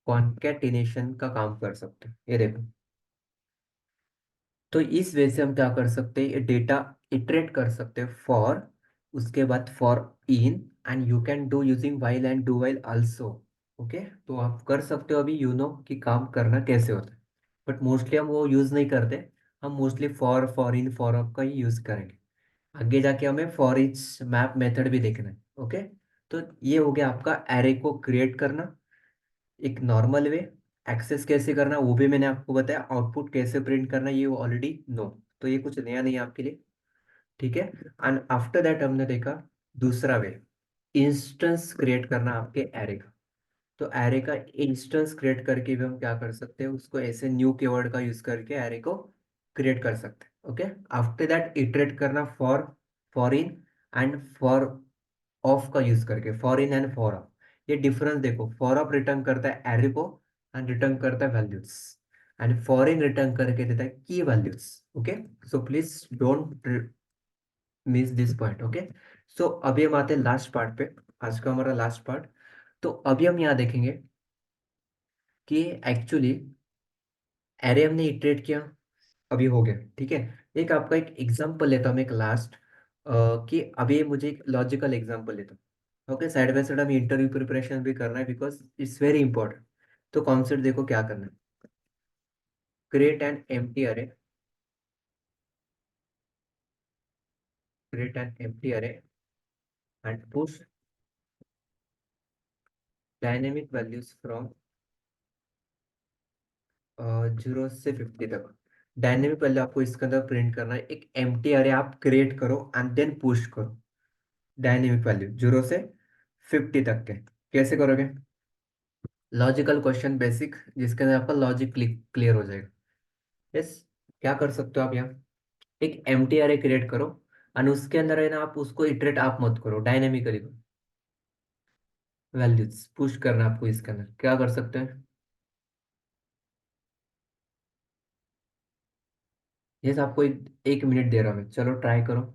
कॉन्केटिनेशन का काम कर सकते हो। ये देखो, तो इस वजह से हम क्या कर सकते हैं, ये डेटा इटरेट कर सकते हैं फॉर, उसके बाद for in, and you can do using while and do while also. Okay, तो आप कर सकते हो। अभी यू नो कि काम करना कैसे होता है, बट मोस्टली हम वो यूज नहीं करते। हम mostly for in for of का ही यूज करेंगे। आगे जाके हमें फॉर ईच मैप मेथड भी देखना है। ओके, तो ये हो गया आपका एरे को क्रिएट करना एक नॉर्मल वे। एक्सेस कैसे करना वो भी मैंने आपको बताया, आउटपुट कैसे प्रिंट करना ये ऑलरेडी नो। तो ये कुछ नया नहीं है आपके लिए। ठीक है, एंड आफ्टर दैट हमने देखा दूसरा वे, इंस्टेंस क्रिएट करना आपके एरे का। तो एरे का इंस्टेंस क्रिएट करके भी हम क्या कर सकते हैं, उसको ऐसे न्यू कीवर्ड का यूज करके एरे को क्रिएट कर सकते हैं। ओके, आफ्टर दैट इटरेट करना for in and for of का यूज करके, for in and for of. ये डिफरेंस देखो, फॉर ऑफ रिटर्न करता है एरे को एंड रिटर्न करता है values, and for in return करके देता है key values. Okay, so please don't miss this point. Okay, so अभी हम आते हैं लास्ट पार्ट पे, आज का हमारा लास्ट पार्ट। तो अभी हम यहाँ देखेंगे कि एक्चुअली एरे हमने इटरेट किया, अभी हो गया। ठीक है, एक आपका एक एग्जांपल लेता हूँ मैं, एक लास्ट कि अभी मुझे एक लॉजिकल एग्जांपल लेता हूँ। ओके, साइड बाय साइड हमें इंटरव्यू प्रिपरेशन भी करना है बिकॉज इट्स वेरी इंपॉर्टेंट। तो कॉन्सेप्ट देखो क्या करना है, क्रिएट एन एम्प्टी अरे, क्रिएट एन एम्प्टी अरे and push dynamic values from 0 से 50 तक। डायनेमिक वैल्यू आपको इसके अंदर प्रिंट करना है। एक एम्प्टी अरे आप क्रिएट करो एंड देन पुश करो डायनेमिक वैल्यू 0 से 50 तक के। कैसे करोगे, लॉजिकल क्वेश्चन बेसिक, जिसके अंदर आपका लॉजिक क्लियर हो जाएगा। यस, क्या कर सकते हो आप यहाँ, एक एम्प्टी अरे क्रिएट करो और उसके अंदर है ना, आप उसको इटरेट आप मत करो, डायनेमिकली करो। वैल्यूज पुश करना आपको, इसके अंदर क्या कर सकते हैं। यस, आपको एक मिनट दे रहा हूँ मैं, चलो ट्राई करो।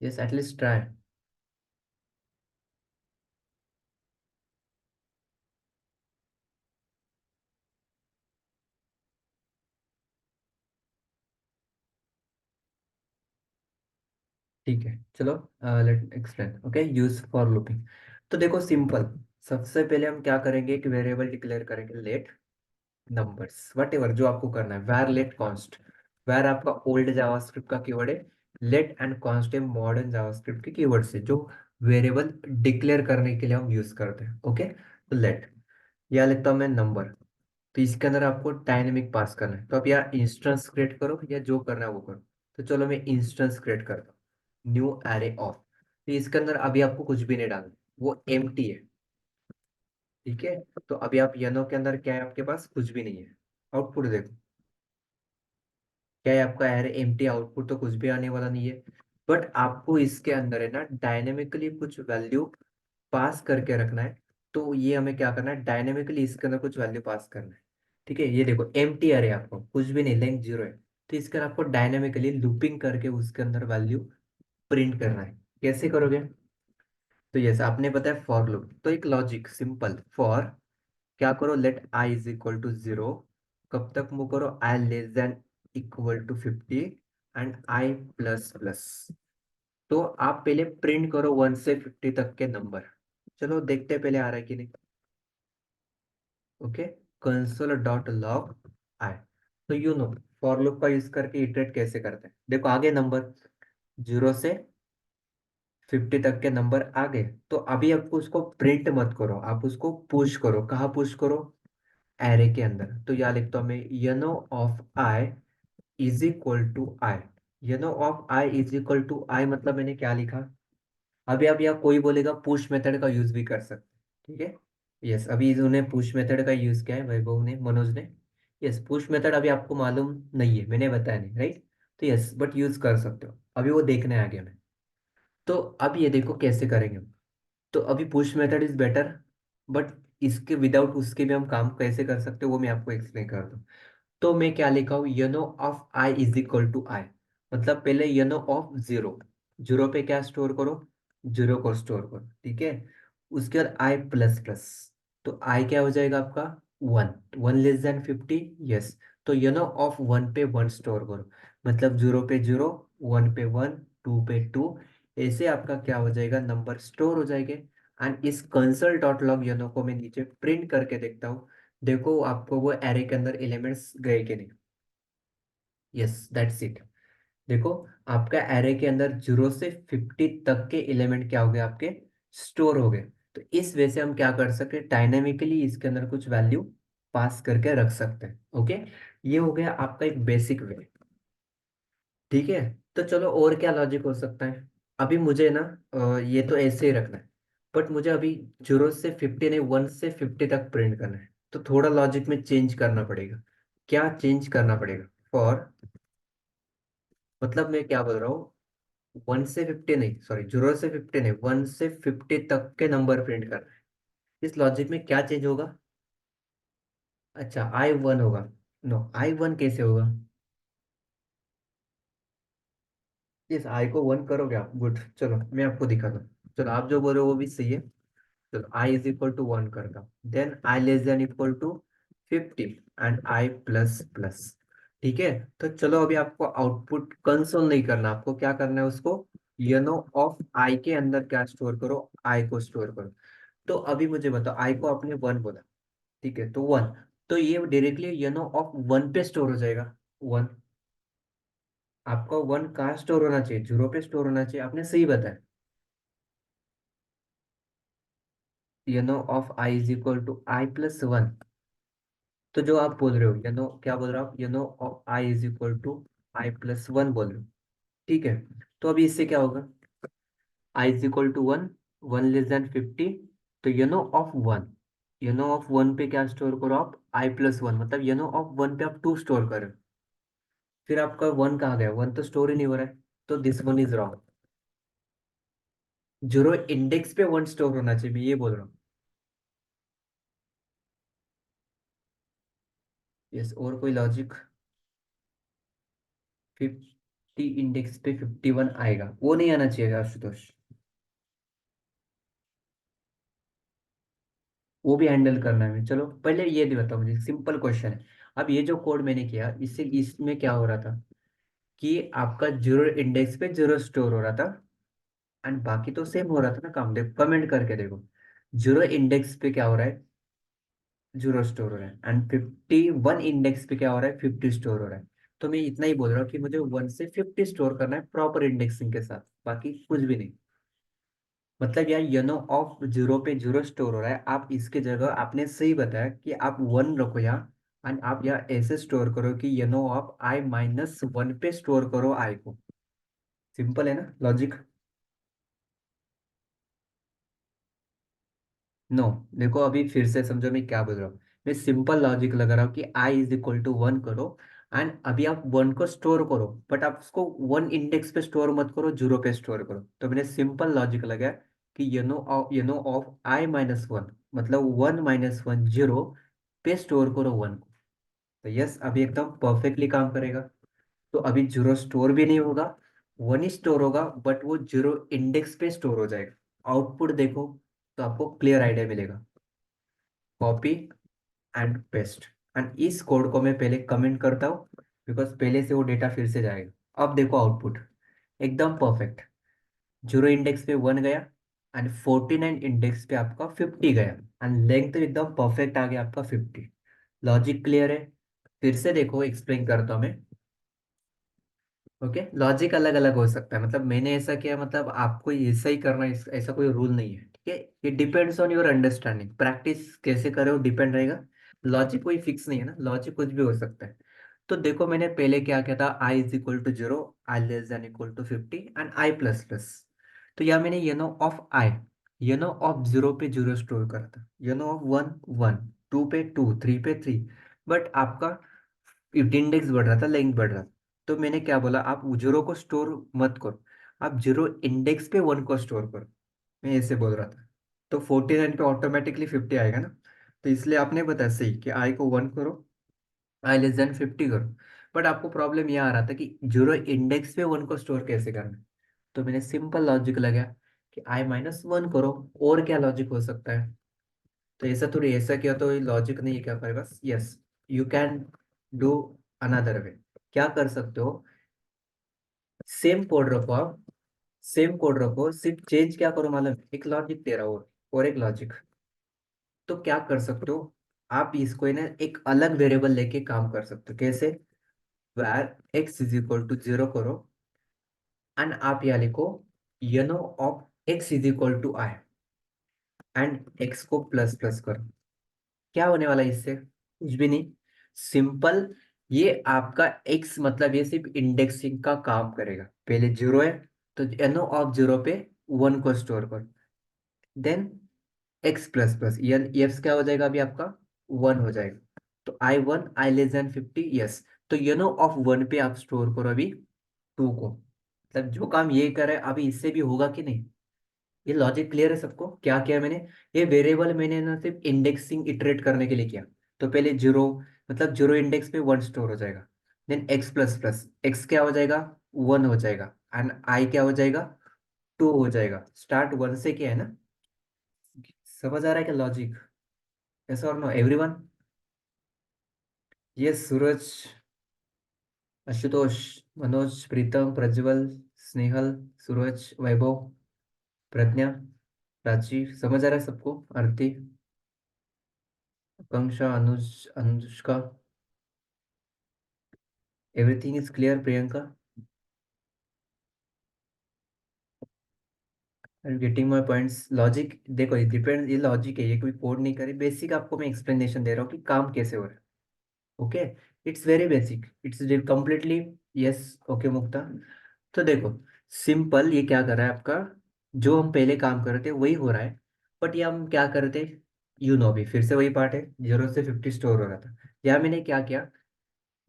Yes, at least try. ठीक है, चलो let explain. Okay, use for looping. तो देखो सिंपल, सबसे पहले हम क्या करेंगे, एक वेरिएबल डिक्लेयर करेंगे, लेट नंबर्स वट एवर जो आपको करना है, वैर लेट कॉन्स्ट। वैर आपका ओल्ड जावास्क्रिप्ट का कीवर्ड है, लेट एंड कॉन्स्ट है मॉडर्न जावास्क्रिप्ट के कीवर्ड से जो वेरिएबल डिक्लेयर करने के लिए हम यूज करते हैं। ओके, तो लेट, या लिखता हूं मैं नंबर। तो इसके अंदर आपको डायनेमिक पास करना है, तो आप या इंस्टेंस क्रिएट करो या जो करना है वो करो। तो चलो मैं इंस्टेंस क्रिएट करता हूँ, न्यू एरे ऑफ। तो इसके अंदर अभी आपको कुछ भी नहीं डालना, वो एम्प्टी है। ठीक है, तो अभी आप यनो के अंदर क्या है, आपके पास कुछ भी नहीं है। आउटपुट देखो क्या है आपका, एरे एम्प्टी, आउटपुट तो कुछ भी आने वाला नहीं है। बट आपको इसके अंदर है ना डायनेमिकली कुछ वैल्यू पास करके रखना है। तो ये हमें क्या करना है, डायनेमिकली इसके अंदर कुछ वैल्यू पास करना है। ठीक है, ये देखो एम्प्टी अरे, आपको कुछ भी नहीं, लेंथ जीरो है। तो इसके अंदर आपको डायनेमिकली लूपिंग करके उसके अंदर वैल्यू प्रिंट करना है। कैसे करोगे, तो जैसे आपने बताया फॉर लूप, तो एक लॉजिक सिंपल फॉर, क्या करो, let i is equal to zero. कब तक मूव करो, i less than equal to 50 and i plus plus. तो आप पहले प्रिंट करो 1 से 50 तक के नंबर। चलो देखते हैं पहले आ रहा है कि नहीं। Okay, console dot log I. तो यू नो फॉर लूप का यूज करके इटरेट कैसे करते हैं, देखो आगे नंबर 0 से 50 तक के नंबर आ गए। तो अभी आपको उसको प्रिंट मत करो, आप उसको पुश करो। कहाँ पुश करो, एरे के अंदर। तो यहाँ लिखता हूँ मैं, यनो of i is equal to i. यनो of i is equal to i मतलब मैंने क्या लिखा। अभी आप यहाँ कोई बोलेगा पुश मेथड का यूज भी कर सकते, ठीक है। यस, अभी इन्होंने पुश मेथड का यूज किया है, वैभव ने, मनोज ने। यस, पुश मेथड अभी आपको मालूम नहीं है, मैंने बताया नहीं, राइट। तो यस, बट यूज कर सकते हो, अभी वो देखने आ गया मैं। तो अब ये देखो कैसे करेंगे हम। तो अभी push method is better, but इसके विदाउट उसके भी हम काम कैसे कर सकते हो वो मैं आपको एक्सप्लेन कर दूँ। तो मैं क्या लिखा हूँ, यनो of i is equal to i. मतलब पहले यनो ऑफ जीरो, जीरो पे क्या स्टोर करो, जीरो को स्टोर करो, ठीक है। उसके बाद आई प्लस प्लस, तो आई क्या हो जाएगा आपका, one. One less than 50, yes. तो यनो ऑफ वन पे वन स्टोर करो, मतलब जीरो पे जीरो, वन पे वन, टू पे टू। ऐसे आपका क्या हो जाएगा, नंबर स्टोर हो जाएंगे। एंड इस कंसोल डॉट लॉग यनो को मैं नीचे प्रिंट करके देखता हूँ। देखो आपको वो एरे के अंदर एलिमेंट्स गए कि नहीं। Yes, that's it. देखो आपका एरे के अंदर 0 से 50 तक के एलिमेंट क्या हो गए आपके, स्टोर हो गए। तो इस वजह से हम क्या कर सकते हैं, डायनेमिकली इसके अंदर कुछ वैल्यू पास करके रख सकते हैं। ओके, ये हो गया आपका एक बेसिक वे। ठीक है, तो चलो और क्या लॉजिक हो सकता है। अभी मुझे ना ये तो ऐसे ही रखना है, बट मुझे अभी 0 से 50 नहीं, 1 से 50 तक प्रिंट करना है। तो थोड़ा लॉजिक में चेंज करना पड़ेगा। क्या चेंज करना पड़ेगा, फॉर, मतलब मैं क्या बोल रहा हूँ, 1 से 50 नहीं, सॉरी 0 से 50 नहीं, 1 से 50 तक के नंबर प्रिंट करना है। इस लॉजिक में क्या चेंज होगा, अच्छा आई वन होगा। नो, आई वन कैसे होगा, इस आई को वन करोगे आप, गुड, चलो मैं आपको दिखाता हूँ। चलो आप जो बोल रहे हो वो भी सही है। चलो i is equal to one करता हूँ, then i less than equal to 50 and i plus plus. ठीक है, तो चलो अभी आपको आउटपुट कंसोल नहीं करना, आपको क्या करना है उसको, यनो ऑफ आई के अंदर क्या स्टोर करो, आई को स्टोर करो। तो अभी मुझे बताओ, आई को आपने वन बोला, ठीक है, तो वन। तो ये डायरेक्टली यनो ऑफ वन पे स्टोर हो जाएगा, वन। आपका वन कहाँ स्टोर होना चाहिए, जीरो पे स्टोर होना चाहिए, आपने सही बताया। यनो of i is equal to i plus one. तो जो आप बोल रहे हो यनो, क्या बोल रहे हो आप, यनो of i is equal to i plus one बोल रहे हो, ठीक है। तो अभी इससे क्या होगा, i is equal to one, one less than 50। तो यनो ऑफ वन, यनो ऑफ वन पे क्या स्टोर करो आप, आई प्लस वन, मतलब यनो ऑफ वन पे आप टू स्टोर करो। फिर आपका वन कहाँ गया, वन तो स्टोर ही नहीं हो रहा है, तो this one is wrong. Zero index पे वन स्टोर होना चाहिए, मैं ये बोल रहा हूँ। यस, और कोई लॉजिक। 50 इंडेक्स पे 51 आएगा, वो नहीं आना चाहिए आशुतोष। वो भी हैंडल करना है, चलो पहले ये भी बताओ मुझे, सिंपल क्वेश्चन है। अब ये जो कोड मैंने किया, इससे इसमें क्या हो रहा था कि आपका जीरो इंडेक्स पे जीरो स्टोर हो रहा था, एंड बाकी तो सेम हो रहा था ना काम। देखो कमेंट करके देखो, जीरो इंडेक्स पे क्या हो रहा है, जीरो स्टोर हो रहा है, एंड 51 इंडेक्स पे क्या हो रहा है, 50 स्टोर हो रहा है। तो मैं इतना ही बोल रहा हूँ कि मुझे 1 से 50 स्टोर करना है प्रॉपर इंडेक्सिंग के साथ, बाकी कुछ भी नहीं। मतलब यार यनो ऑफ जीरो पे जीरो स्टोर हो रहा है, आप इसके जगह आपने सही बताया कि आप वन रखो यहाँ, एंड आप यहाँ ऐसे स्टोर करो कि यनो ऑफ आई माइनस वन पे स्टोर करो आई को। सिंपल है ना लॉजिक। नो, देखो अभी फिर से समझो मैं क्या बोल रहा हूँ। मैं सिंपल लॉजिक लगा रहा हूँ कि आई इज इक्वल टू वन करो, एंड अभी आप वन को स्टोर करो, बट आप उसको वन इंडेक्स पे स्टोर मत करो, जीरो पे स्टोर करो। तो मैंने सिंपल लॉजिक लगाया कि यनो ऑफ आई माइनस वन, मतलब वन माइनस वन जीरो पे स्टोर करो वन को। तो यस, अभी एकदम परफेक्टली काम करेगा। तो अभी जीरो स्टोर भी नहीं होगा, वन ही स्टोर होगा, बट वो जीरो इंडेक्स पे स्टोर हो जाएगा। आउटपुट देखो तो आपको क्लियर आइडिया मिलेगा। कॉपी एंड पेस्ट, एंड इस कोड को मैं पहले कमेंट करता हूँ, बिकॉज पहले से वो डेटा फिर से जाएगा। अब देखो आउटपुट एकदम परफेक्ट, जीरो इंडेक्स पे वन गया, एंड 49 इंडेक्स पे आपका 50 गया, एंड लेंथ एकदम परफेक्ट आ गया आपका 50। लॉजिक क्लियर है। फिर से देखो एक्सप्लेन करता हूँ मैं। ओके, लॉजिक अलग अलग हो सकता है, मतलब मैंने ऐसा किया, मतलब आपको ऐसा ही करना है, ऐसा कोई रूल नहीं है, ठीक है। ये depends on your understanding, practice कैसे करे वो डिपेंड रहेगा। लॉजिक कोई फिक्स नहीं है ना, लॉजिक कुछ भी हो सकता है। तो देखो मैंने पहले क्या किया था, i is equal to zero, i less than equal to 50, and i plus plus. तो यहाँ मैंने यनो ऑफ आई, यनो ऑफ जीरो पे जीरो स्टोर करा था, यनो ऑफ वन वन, टू पे टू, थ्री पे थ्री। बट आपका इंडेक्स बढ़ रहा था, लेंथ बढ़ रहा था। तो मैंने क्या बोला, आप जीरो को स्टोर मत करो, आप जीरो इंडेक्स पे वन को स्टोर करो, मैं ऐसे बोल रहा था। तो 49 पे ऑटोमेटिकली 50 आएगा ना। तो इसलिए आपने बताया सही कि आई को वन करो, आई लेस देन 50 करो। बट आपको प्रॉब्लम यह आ रहा था कि जीरो इंडेक्स पे वन को स्टोर कैसे करना है। तो मैंने सिंपल लॉजिक लगाया कि आई माइनस वन करो। और क्या लॉजिक हो सकता है। तो ऐसा थोड़ी, ऐसा किया तो लॉजिक नहीं है क्या हमारे पास। Yes, you can do another way. क्या कर सकते हो, सेम कोड रखो आप, सेम कोड रखो, सिर्फ चेंज क्या करो मालूम है? एक लॉजिक दे रहा हूँ और एक लॉजिक। तो क्या कर सकते हो, आप इसको है ना एक अलग वेरिएबल लेके काम कर सकते हो। कैसे, var x is equal to zero करो, एंड आप यहाँ लिखो यनो of x is equal to i, and x को प्लस प्लस करो। क्या होने वाला है इससे, कुछ भी नहीं, सिंपल। ये आपका x मतलब ये सिर्फ इंडेक्सिंग का काम करेगा। पहले जीरो है, तो एनो ऑफ जीरो पे वन को स्टोर करो, देन x प्लस प्लस ये क्या हो जाएगा अभी आपका, वन हो जाएगा। तो I one, I less than 50, yes. तो यनो ऑफ वन पे आप स्टोर करो अभी टू को, मतलब जो काम ये करे अभी इससे भी होगा कि नहीं। ये लॉजिक क्लियर है सबको, क्या किया मैंने, ये वेरिएबल मैंने ना सिर्फ इंडेक्सिंग इटरेट करने के लिए किया। तो पहले जीरो, मतलब जीरो इंडेक्स पे वन स्टोर हो जाएगा, then x plus plus, x क्या हो जाएगा, वन हो जाएगा, एंड आई क्या हो जाएगा, टू हो जाएगा। स्टार्ट वन से किया है ना। समझ आ रहा है क्या logic, yes or no everyone. Yes, Suraj, Ashutosh, Manoj, Pritam, Prajwal, Snehal, Suraj, Vaibhav, Pragya, Rajiv, समझ आ रहा है सबको, Aarti, Akanksha, Anuj, Anushka, everything is clear, Priyanka. Getting my points, logic देखो, ये डिपेंड, ये लॉजिक है, ये कोई कोड नहीं करे, बेसिक आपको मैं एक्सप्लेनेशन दे रहा हूँ कि काम कैसे हो रहा है। Okay, it's very basic, it's completely. Yes, okay Mukta. तो देखो, सिंपल, ये क्या कर रहा है आपका, जो हम पहले काम कर रहे थे वही हो रहा है, बट ये हम क्या कर रहे थे, यू नो, भी फिर से वही पार्ट है, 0 से 50 स्टोर हो रहा था। या मैंने क्या किया,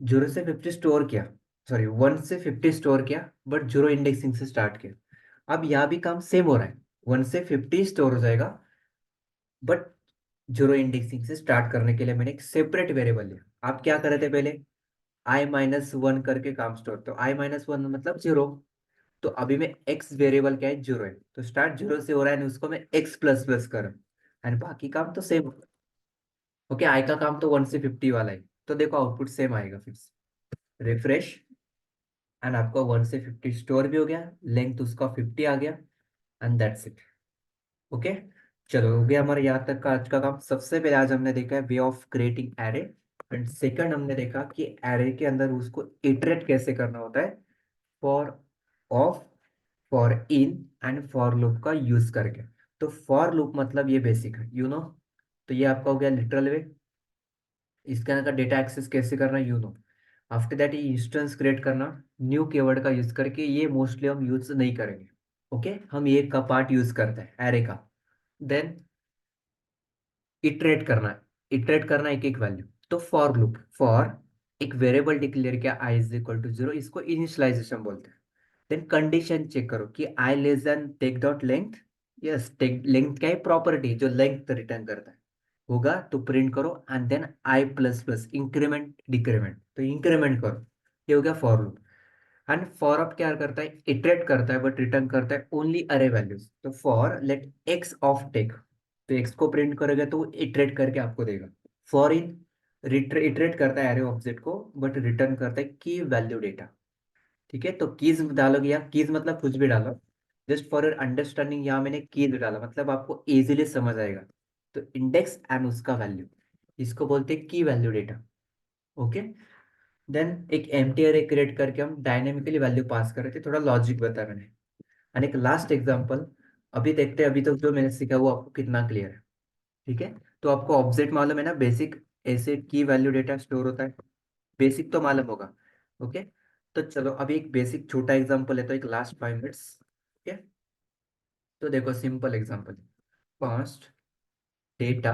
0 से 50 स्टोर किया, सॉरी 1 से 50 स्टोर किया, बट जीरो इंडेक्सिंग से स्टार्ट किया। अब यहाँ भी काम सेम हो रहा है, 1 से 50 स्टोर हो जाएगा, बट जीरो इंडेक्सिंग से स्टार्ट करने के लिए मैंने एक सेपरेट वेरिएबल लिया। आप क्या कर रहे थे पहले, I-1 करके काम स्टोर, तो I-1 मतलब जीरो। तो अभी मैं एक्स वेरिएबल क्या है, जीरो है, तो स्टार्ट जीरो से हो रहा है and उसको मैं एक्स प्लस प्लस कर रहा हूँ, एंड बाकी काम तो सेम। ओके, आई का काम तो 1 से 50 वाला है, तो देखो आउटपुट सेम आएगा फिर से। रिफ्रेश, एंड आपका 1 से 50 स्टोर भी हो गया, लेंथ उसका 50 आ गया, एंड दैट्स इट। ओके, चलो हो गया हमारे यहाँ तक का आज का काम। सबसे पहले आज हमने देखा है way of creating array, and second हमने देखा कि एरे के अंदर उसको इटरेट कैसे करना होता है, for, of, for in and for loop का यूज करके। तो फॉर लूप मतलब ये बेसिक है, यू नो। तो ये आपका हो गया लिटरल वे। इसके अंदर का डेटा एक्सेस कैसे करना, यू नो। आफ्टर दैट ये इंस्टेंस क्रिएट करना, न्यू कीवर्ड का यूज करके, ये मोस्टली हम यूज नहीं करेंगे। ओके, हम ये का पार्ट यूज करते हैं एरे का। देन इटरेट करना एक एक वैल्यू। तो फॉर लूप, फॉर एक वेरिएबल डिक्लेयर किया I = 0, इसको इनिशियलाइजेशन बोलते हैं। देन कंडीशन चेक करो कि i less than take dot length. Yes, tech length क्या है, प्रॉपर्टी जो लेंथ रिटर्न करता है, होगा तो प्रिंट करो, and then i plus plus increment decrement, तो इंक्रीमेंट करो। ये हो गया for loop. And for up क्या करता है, इटरेट करता है, बट रिटर्न करता है ओनली अरे वैल्यूज। तो for let x of tech, तो एक्स को प्रिंट करोगे तो इटरेट करके आपको देगा। फॉर इन इटरेट करता है अरे ऑब्जेक्ट को, बट रिटर्न करता है की वैल्यू डेटा। ठीक है, तो कीज डालोगे, या कीज मतलब कुछ भी डालो, जस्ट फॉर योर अंडरस्टैंडिंग यहाँ मैंने कीज डाला, मतलब आपको इजीली समझ आएगा। तो इंडेक्स एंड उसका वैल्यू, इसको बोलते हैं की वैल्यू डेटा। ओके, देन एक एम्प्टी अरे क्रिएट करके हम डायनेमिकली वैल्यू पास कर रहे थे, थोड़ा लॉजिक बताया मैंने। एंड एक लास्ट एग्जांपल, अभी देखते हैं, अभी तक जो मैंने सीखा वो आपको कितना क्लियर है। ठीक है, तो आपको ऑब्जेक्ट मालूम है ना, बेसिक ऐसे की वैल्यू डेटा स्टोर होता है, बेसिक तो मालूम होगा। ओके, तो चलो अभी एक बेसिक छोटा एग्जांपल है, तो एक लास्ट 5 मिनट्स। ठीक है, तो देखो simple example, first data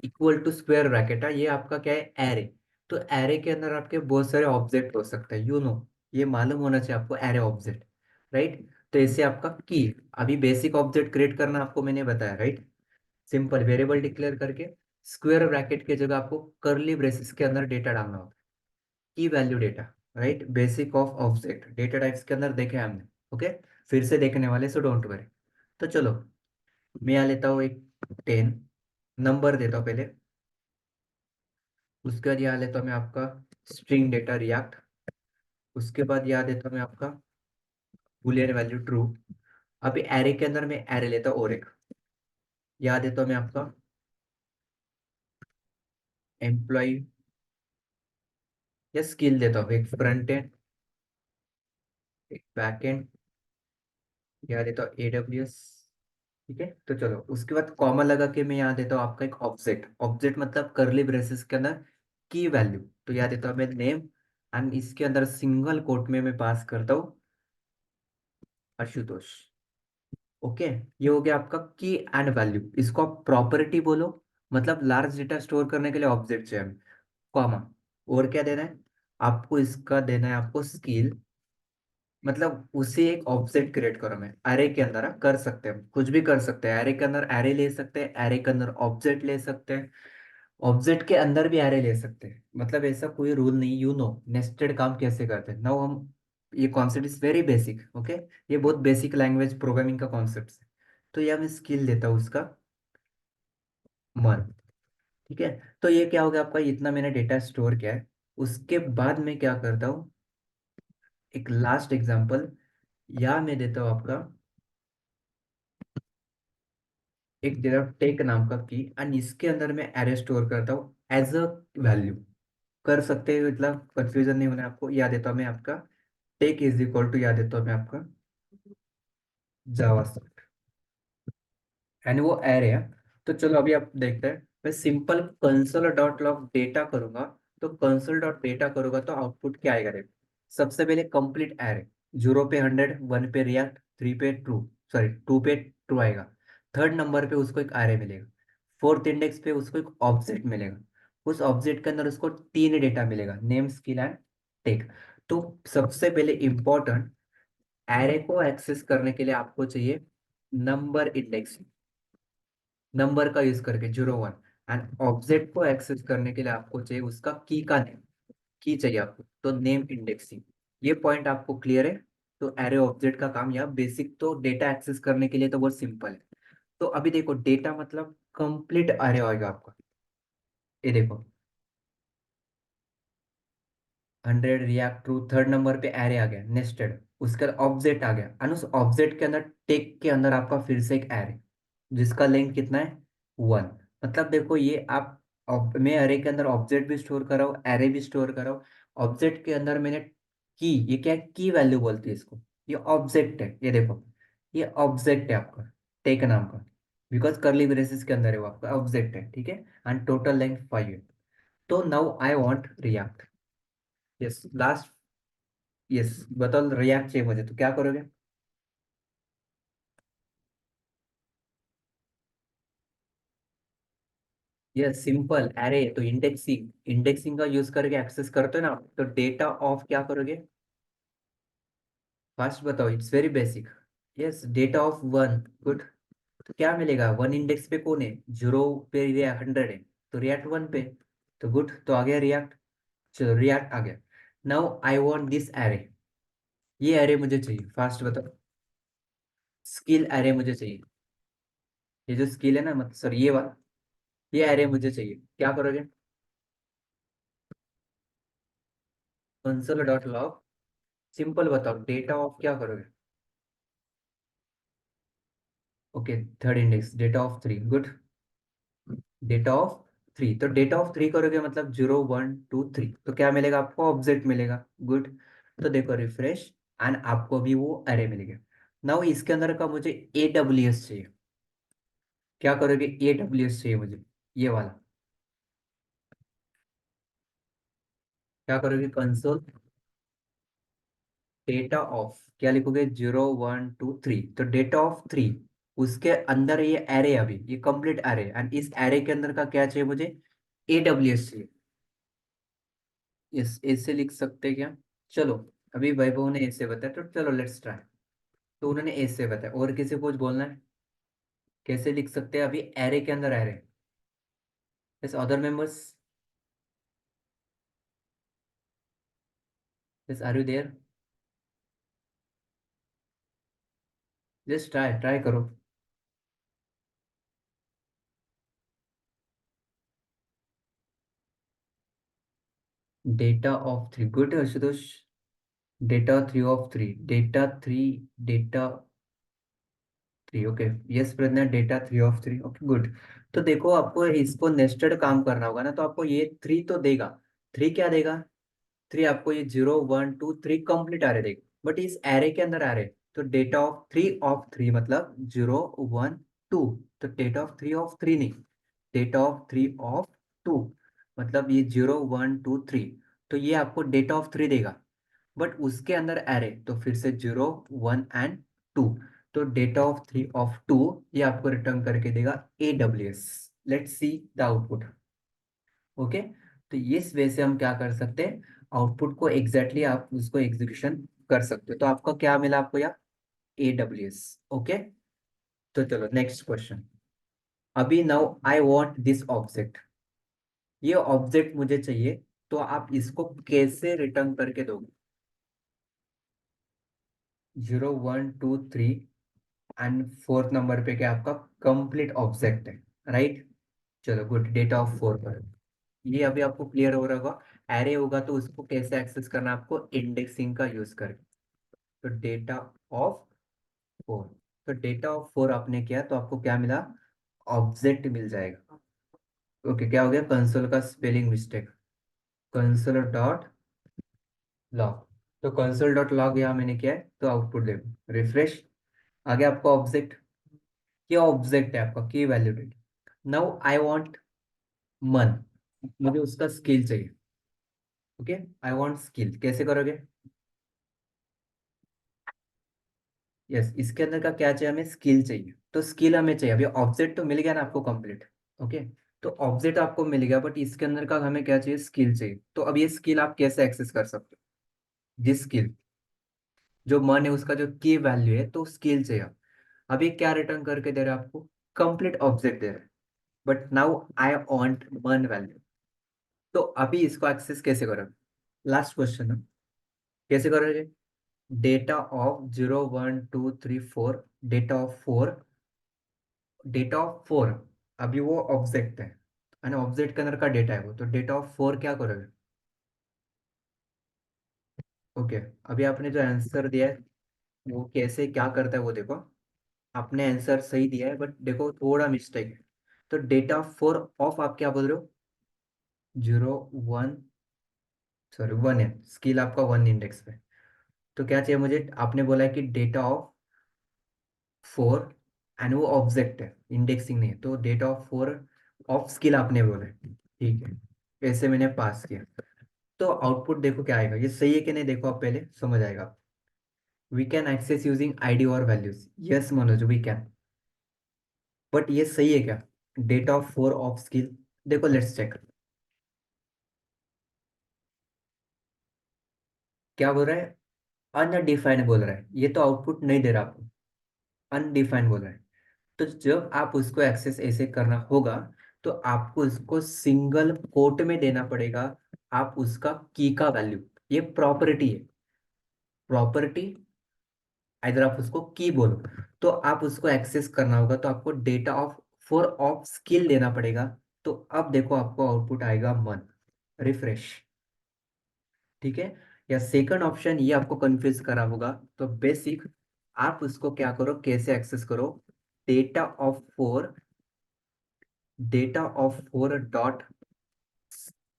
equal to square bracket है, ये आपका क्या है, एरे। तो एरे के अंदर आपके बहुत सारे ऑब्जेक्ट हो सकते हैं, यू नो, ये मालूम होना चाहिए आपको, एरे ऑब्जेक्ट, राइट। तो ऐसे आपका की, अभी बेसिक ऑब्जेक्ट क्रिएट करना आपको मैंने बताया, राइट। सिंपल वेरिएबल डिक्लेयर करके स्क्वायर ब्रैकेट की जगह आपको करली ब्रेसेस के अंदर डेटा डालना होता है, की value data, right. Basic of object data types के अंदर देखे हमने। ओके, फिर से देखने वाले, सो डोंट वरी। तो चलो, मैं यहाँ लेता हूँ एक 10, नंबर देता हूँ पहले। उसके बाद यहाँ लेता हूँ मैं आपका स्ट्रिंग डेटा रिएक्ट। उसके बाद यहाँ देता हूँ मैं आपका बूलियन वैल्यू ट्रू। अभी एरे के अंदर मैं एरे लेता हूँ और एक, यहाँ देता हूँ मैं आपका एम्प्लॉय, या स्किल देता हूँ, एक फ्रंट एंड, एक बैक एंड, यहाँ देता हूँ AWS। ठीक है, तो चलो उसके बाद कॉमा लगा के मैं यहाँ देता हूँ आपका एक ऑब्जेक्ट, ऑब्जेक्ट मतलब करली ब्रेसेस के अंदर की वैल्यू, तो यहाँ देता हूँ मैं नेम, एंड इसके अंदर सिंगल कोट में मैं पास करता हूँ आशुतोष। ओके, ये हो गया आपका की एंड वैल्यू, इसको आप प्रॉपर्टी बोलो, मतलब लार्ज डेटा स्टोर करने के लिए ऑब्जेक्ट चाहिए हमें, कॉमा। और क्या देना है आपको, इसका देना है आपको स्किल, मतलब उसे एक ऑब्जेक्ट क्रिएट करो, मैं एरे के अंदर कर सकते हैं, कुछ भी कर सकते हैं, एरे के अंदर एरे ले सकते हैं, एरे के अंदर ऑब्जेक्ट ले सकते हैं, ऑब्जेक्ट के अंदर भी एरे ले सकते हैं, मतलब ऐसा कोई रूल नहीं, यू नो नेस्टेड काम कैसे करते हैं नाउ हम। ये concept is very basic, okay, ये बहुत बेसिक लैंग्वेज प्रोग्रामिंग का कॉन्सेप्ट है। तो ये मैं स्किल देता हूँ उसका मंथ। ठीक है, तो ये क्या हो गया आपका, इतना मैंने डेटा स्टोर किया है। उसके बाद मैं क्या करता हूँ, एक लास्ट एग्जांपल, या मैं देता हूँ आपका एक डेटा टेक नाम का की, एंड इसके अंदर मैं एरे स्टोर करता हूँ एज अ वैल्यू। कर सकते हैं, मतलब कंफ्यूजन नहीं होना आपको, याद देता हूँ मैं आपका टेक इज इक्वल टू, याद देता हूँ मैं आपका जावास्क्रिप्ट। एंड वो एरे है। तो चलो अभी आप देखते हैं, मैं simple console dot log data करूंगा। तो कंसोल डॉट डेटा करूंगा तो आउटपुट क्या आएगा देखो। सबसे पहले कंप्लीट एरे, 0 पे 100, 1 पे रिएक्ट, 3 पे ट्रू, सॉरी 2 पे ट्रू आएगा। थर्ड नंबर पे उसको एक एरे मिलेगा। फोर्थ इंडेक्स पे उसको एक ऑब्जेक्ट मिलेगा। उस ऑब्जेक्ट के अंदर उसको तीन डेटा मिलेगा, नेम, स्किल एंड टेक। तो सबसे पहले इंपॉर्टेंट, एरे को एक्सेस करने के लिए आपको चाहिए नंबर इंडेक्स, नंबर का यूज करके 0 1। एंड ऑब्जेक्ट को एक्सेस करने के लिए आपको चाहिए उसका की का नेम, की चाहिए आपको, तो नेम इंडेक्सिंग। ये पॉइंट आपको क्लियर है। तो एरे ऑब्जेक्ट का काम, या बेसिक तो डेटा एक्सेस करने के लिए तो बहुत सिंपल है। तो अभी देखो डेटा मतलब कंप्लीट एरे होगा आपका। ये देखो 100 रिएक्ट ट्रू, थर्ड नंबर पे एरे आ गया नेस्टेड, उसके ऑब्जेक्ट आ गया, और उस ऑब्जेक्ट के अंदर टेक के अंदर आपका फिर से एक एरे जिसका लेंथ कितना है 1। मतलब देखो ये आप मैं एरे के अंदर ऑब्जेक्ट भी स्टोर कर रहा हूँ, एरे भी स्टोर कर रहा हूँ। ऑब्जेक्ट के अंदर मैंने की, ये क्या है, की वैल्यू बोलती है इसको। ये ऑब्जेक्ट है, ये देखो ये ऑब्जेक्ट है आपका, टेक नाम का, बिकॉज करली ब्रेसेस के अंदर है वो आपका ऑब्जेक्ट है, ठीक है। एंड टोटल लेंथ 5 है। तो now I want react. Yes last. Yes बताओ, रिएक्ट चाहिए मुझे तो क्या करोगे। यस सिंपल अरे, तो इंडेक्सिंग, इंडेक्सिंग का यूज करके एक्सेस करते हो ना, तो डेटा ऑफ क्या करोगे। फास्ट बताओ, it's very basic. Yes data of 1, good. तो क्या मिलेगा, 1 इंडेक्स पे कौन है, 0 पे 100 है, तो रिएक्ट 1 पे। तो गुड, तो आ गया रिएक्ट। चलो रिएक्ट आ गया। Now I want this array, ये एरे मुझे चाहिए, फास्ट बताओ। स्किल एरे मुझे चाहिए। ये जो स्किल है ना, मतलब सर ये वाला, ये एरे मुझे चाहिए, क्या करोगे। कंसोल डॉट लॉग, सिंपल बताओ डेटा ऑफ क्या करोगे। Okay, third index data of 3, good. Data of 3, तो डेटा ऑफ 3 करोगे मतलब 0 1 2 3, तो क्या मिलेगा आपको, ऑब्जेक्ट मिलेगा, गुड। तो देखो रिफ्रेश, एंड आपको भी वो अरे मिलेगा। नाउ इसके अंदर का मुझे AWS चाहिए, क्या करोगे, AWS चाहिए मुझे, ये वाला। क्या करोगे, कंसोल डेटा ऑफ, क्या लिखोगे, 0 1 2 3, तो डेटा ऑफ 3, उसके अंदर ये एरे, अभी ये कंप्लीट एरे, एंड इस एरे के अंदर का क्या चाहिए मुझे, AWS चाहिए। इस ऐसे लिख सकते हैं क्या। चलो, अभी वैभव ने ऐसे बताया, तो चलो लेट्स ट्राई। तो उन्होंने ऐसे बताया, और किसी को कुछ बोलना है, कैसे लिख सकते हैं अभी एरे के अंदर array. Yes other members, yes are you there, just try, try करो। Data of 3, good Ashutosh. Data 3 of 3, data 3, okay. Yes Pragya, data 3 of 3, okay good. तो देखो आपको इसको नेस्टेड काम करना होगा ना, तो आपको ये 3 तो देगा। 3 क्या देगा, 3 आपको ये 0 1 2 3 कंप्लीट एरे देगा, बट इस एरे के अंदर एरे, तो डेटा ऑफ 3 मतलब 0 1 2, तो डेटा ऑफ 3 ऑफ 3 नहीं, डेटा ऑफ 3 ऑफ 2, मतलब ये 0 1 2 3, तो ये आपको डेटा ऑफ 3 देगा। बट उसके अंदर एरे, तो फिर से 0 1 एंड 2, तो डेटा ऑफ 3 ऑफ 2 ये आपको रिटर्न करके देगा AWS। Let's see the output. Okay, तो इस वे से हम क्या कर सकते हैं, आउटपुट को एग्जैक्टली आप उसको एग्जीक्यूशन कर सकते हो। तो आपको क्या मिला, आपको या AWS। ओके, तो चलो नेक्स्ट क्वेश्चन। अभी now I want this object, ये ऑब्जेक्ट मुझे चाहिए, तो आप इसको कैसे रिटर्न करके दोगे। 0 1 2 3, एंड फोर्थ नंबर पे क्या आपका कंप्लीट ऑब्जेक्ट है, राइट। चलो गुड, डेटा ऑफ 4 पर, ये अभी आपको क्लियर हो रहा होगा। एरे होगा तो उसको कैसे एक्सेस करना है आपको, इंडेक्सिंग का यूज करके। तो डेटा ऑफ 4, तो डेटा ऑफ 4 आपने किया तो आपको क्या मिला, ऑब्जेक्ट मिल जाएगा। ओके, क्या हो गया, कंसोल का spelling mistake, console dot log. तो कंसोल डॉट लॉग यहाँ मैंने किया है, तो आउटपुट देखो रिफ्रेश, आ गया आपको ऑब्जेक्ट। ये ऑब्जेक्ट है आपका की वैल्यूडेट। नाउ आई वांट मन, मुझे उसका स्किल चाहिए। ओके, आई वांट स्किल, कैसे करोगे? यस, इसके अंदर का क्या चाहिए हमें? स्किल चाहिए। तो स्किल हमें चाहिए, अभी ऑब्जेक्ट तो मिल गया ना आपको कंप्लीट। ओके, तो ऑब्जेक्ट आपको मिल गया, बट इसके अंदर का हमें क्या चाहिए? स्किल चाहिए। तो अब ये स्किल आप कैसे एक्सेस कर सकते हो? जिस स्किल, जो मन है उसका जो की वैल्यू है, तो स्किल चाहिए। अब ये क्या रिटर्न करके दे रहा है आपको? कंप्लीट ऑब्जेक्ट दे रहा है। बट नाउ आई वांट मन वैल्यू। तो अभी इसको एक्सेस कैसे करोगे? लास्ट क्वेश्चन है, कैसे करोगे? डेटा ऑफ 0 1 2 3 4, डेटा ऑफ 4 अभी वो ऑब्जेक्ट है ना? ऑब्जेक्ट के अंदर का डेटा है वो, तो डेटा ऑफ 4 क्या करोगे? ओके, अभी आपने जो आंसर दिया है वो कैसे क्या करता है वो देखो। आपने आंसर सही दिया है, बट देखो थोड़ा मिस्टेक है। तो डेटा ऑफ 4 ऑफ आप क्या बोल रहे हो? 0 1, सॉरी 1 है, स्किल आपका 1 इंडेक्स पे। तो क्या चाहिए मुझे? आपने बोला है कि डेटा ऑफ 4, एंड वो ऑब्जेक्ट है, इंडेक्सिंग नहीं है, तो डेटा ऑफ 4 ऑफ स्किल आपने बोला है। ठीक है, ऐसे मैंने पास किया। तो आउटपुट देखो क्या आएगा, ये सही है कि नहीं देखो, आप पहले समझ आएगा। We can access using ID और values, yes Manoj we can. But ये सही है क्या? डेटा ऑफ 4 ऑफ स्किल, देखो लेट्स चेक। क्या बोल रहा है? अनडिफाइंड बोल रहा है, ये तो आउटपुट नहीं दे रहा आपको, अनडिफाइंड बोल रहा है। तो जब आप उसको एक्सेस ऐसे करना होगा, तो आपको इसको सिंगल कोट में देना पड़ेगा। आप उसका की का वैल्यू, ये प्रॉपर्टी है, प्रॉपर्टी, इधर आप उसको की बोलो। तो आप उसको एक्सेस करना होगा, तो आपको डेटा ऑफ 4 ऑफ स्किल देना पड़ेगा। तो अब देखो आपको आउटपुट आएगा मन। रिफ्रेश, ठीक है? या सेकंड ऑप्शन ये आपको कंफ्यूज करा होगा, तो बेसिक आप उसको क्या करो, कैसे एक्सेस करो? Data of 4, data of 4 dot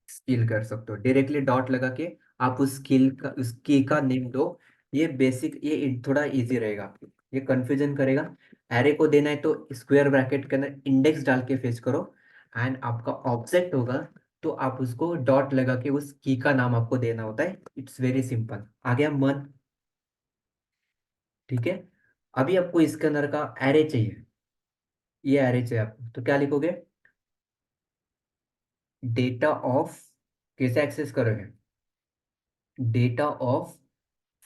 skill कर सकते हो, डायरेक्टली डॉट लगा के आप उस स्किल का, उस की का नेम दो। ये बेसिक, ये थोड़ा इजी रहेगा आपको, ये कंफ्यूजन करेगा। एरे को देना है तो स्क्वायर ब्रैकेट के अंदर इंडेक्स डाल के फेच करो, एंड आपका ऑब्जेक्ट होगा तो आप उसको डॉट लगा के उस की का नाम आपको देना होता है। इट्स वेरी सिंपल, आ गया मन। ठीक है, अभी आपको इसके अंदर का एरे चाहिए, ये एरे चाहिए आपको, तो क्या लिखोगे? डेटा ऑफ, कैसे एक्सेस करोगे? डेटा ऑफ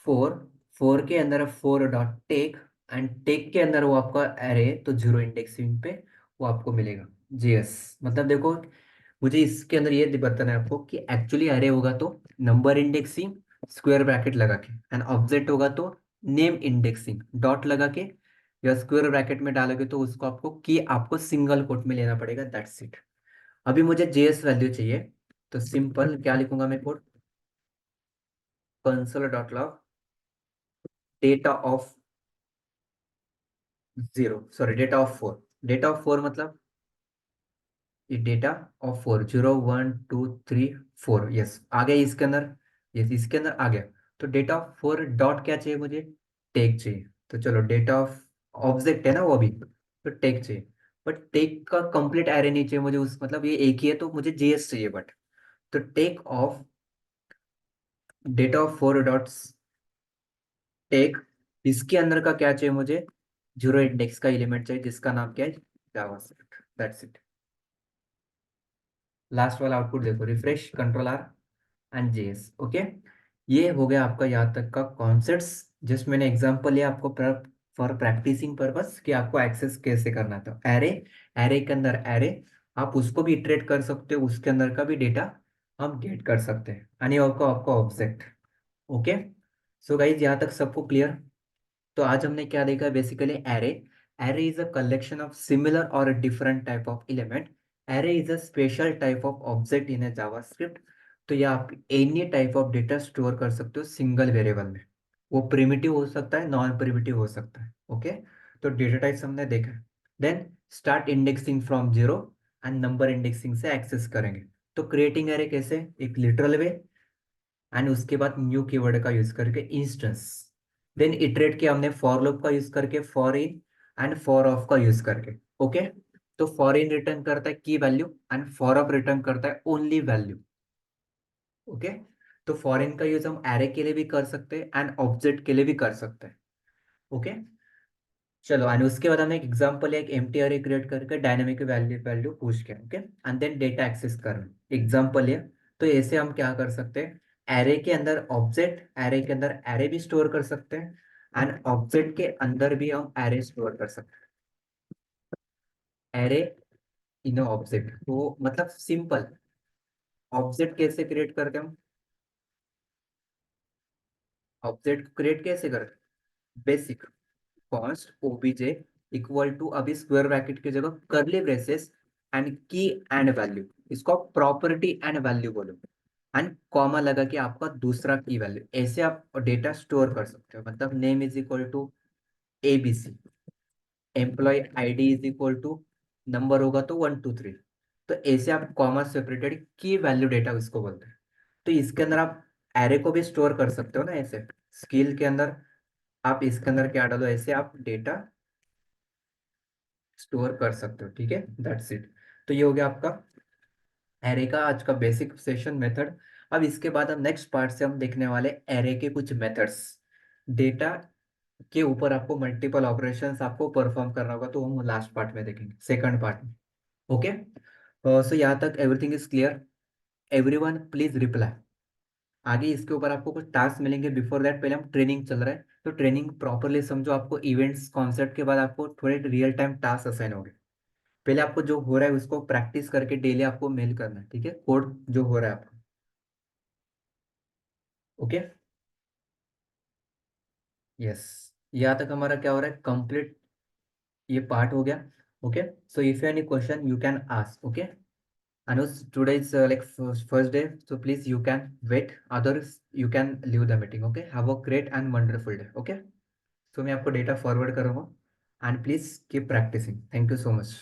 4, 4 के अंदर 4 डॉट टेक, एंड टेक के अंदर वो आपका एरे, तो जीरो इंडेक्सिंग पे वो आपको मिलेगा। जीएस, मतलब देखो, मुझे इसके अंदर ये बताना है आपको कि एक्चुअली एरे होगा तो नंबर इंडेक्सिंग स्क्वायर ब्रैकेट लगा के, एंड ऑब्जेक्ट होगा तो नेम इंडेक्सिंग डॉट लगा के, या स्क्वायर ब्रैकेट में डालोगे तो उसको आपको की आपको सिंगल कोट में लेना पड़ेगा, दैट्स इट। अभी मुझे जेएस वैल्यू चाहिए, तो सिंपल क्या लिखूंगा मैं code? Console dot log data of 0, sorry data of 4, data of 4 मतलब ये डेटा ऑफ 4, 0 1 2 3 4, यस आ गया इसके अंदर। यस, इसके अंदर आ गया। तो डेटा ऑफ 4 डॉट क्या चाहिए मुझे? टेक चाहिए। तो चलो, डेटा ऑफ ऑब्जेक्ट है ना वो अभी, तो टेक चाहिए। बट टेक का कंप्लीट एरे नहीं चाहिए मुझे, उस मतलब ये एक ही है तो मुझे जेएस चाहिए। बट तो take of data of 4 tech, इसके अंदर का क्या चाहिए मुझे? जीरो इंडेक्स का एलिमेंट चाहिए जिसका नाम क्या है? JavaScript, that's it. लास्ट वाला आउटपुट देखो, refresh control R and JS. Okay, ये हो गया आपका यहाँ तक का कॉन्सेप्ट्स। जस्ट मैंने एग्जांपल लिया आपको फॉर प्रैक्टिसिंग पर्पस कि आपको एक्सेस कैसे करना था। एरे, एरे के अंदर एरे, आप उसको भी इटरेट कर सकते हो, उसके अंदर का भी डेटा हम गेट कर सकते हैं, यानी आपका ऑब्जेक्ट। ओके, सो गाइज यहाँ तक सबको क्लियर? तो आज हमने क्या देखा? Basically array, array is a collection of similar और different type of element. Array is a special type of object in a JavaScript. तो ये आप any type of data store कर सकते हो सिंगल वेरिएबल में। वो प्रिमिटिव हो सकता है, नॉन प्रिमिटिव हो सकता है। ओके, तो डेटा टाइप्स हमने देखा। Then start indexing from zero, and number indexing से एक्सेस करेंगे। तो क्रिएटिंग एरे कैसे? एक लिटरल वे, एंड उसके बाद न्यू कीवर्ड का यूज करके इंस्टेंस। देन इटरेट किया हमने फॉर लूप का यूज करके, for in, and for of का यूज करके। ओके, तो फॉर इन रिटर्न करता है की value and for of return करता है ओनली वैल्यू। ओके, तो फॉर इन का यूज हम एरे के लिए भी कर सकते हैं एंड ऑब्जेक्ट के लिए भी कर सकते हैं। ओके, चलो एंड उसके बाद हमने एक एग्जांपल एक एम्प्टी अरे क्रिएट करके डायनेमिक वैल्यू वैल्यू पूछ के, okay, and then data access करना एग्जांपल है। तो ऐसे हम क्या कर सकते हैं, एरे के अंदर ऑब्जेक्ट, एरे के अंदर एरे भी स्टोर कर सकते हैं एंड ऑब्जेक्ट के अंदर भी हम एरे स्टोर कर सकते हैं। एरे इन ऑब्जेक्ट, तो मतलब सिंपल। ऑब्जेक्ट कैसे क्रिएट करते हैं हम, ऑब्जेक्ट क्रिएट कैसे करते हैं, basic const obj equal to, अभी स्क्वायर ब्रैकेट की जगह curly braces and key and value, इसको प्रॉपर्टी एंड वैल्यू बोलो, एंड कॉमा लगा कि आपका दूसरा की वैल्यू। ऐसे आप डेटा स्टोर कर सकते हो, मतलब name is equal to ABC, employee ID is equal to number होगा तो 1 2 3। तो ऐसे आप comma separated key value data इसको बोलते हैं। तो इसके अंदर आप एरे को भी स्टोर कर सकते हो ना, ऐसे स्किल के अंदर आप इसके अंदर क्या डालो, ऐसे आप डेटा स्टोर कर सकते हो। ठीक है, दैट्स इट। तो ये हो गया आपका एरे का आज का बेसिक सेशन मेथड। अब इसके बाद हम नेक्स्ट पार्ट से हम देखने वाले एरे के कुछ मेथड्स, डेटा के ऊपर आपको मल्टीपल ऑपरेशंस आपको परफॉर्म करना होगा, तो हम लास्ट पार्ट में देखेंगे, सेकंड पार्ट में। ओके, सो यहाँ तक everything is clear, everyone please reply. आगे इसके ऊपर आपको कुछ टास्क मिलेंगे, बिफोर दैट पहले हम ट्रेनिंग चल रहा है, तो ट्रेनिंग प्रॉपरली समझो। आपको इवेंट्स कॉन्सेप्ट के बाद आपको थोड़े रियल टाइम टास्क असाइन होंगे। पहले आपको जो हो रहा है उसको प्रैक्टिस करके डेली आपको मेल करना है, ठीक है, कोड जो हो रहा है आपको। ओके, यस, यहाँ तक हमारा क्या हो रहा है, कंप्लीट ये पार्ट हो गया। Okay, so if you any question you can ask. Okay, Anuj, today is like first day, so please you can wait. Others you can leave the meeting. Okay, have a great and wonderful day. Okay, so मैं आपको data forward करूँगा and please keep practicing. Thank you so much.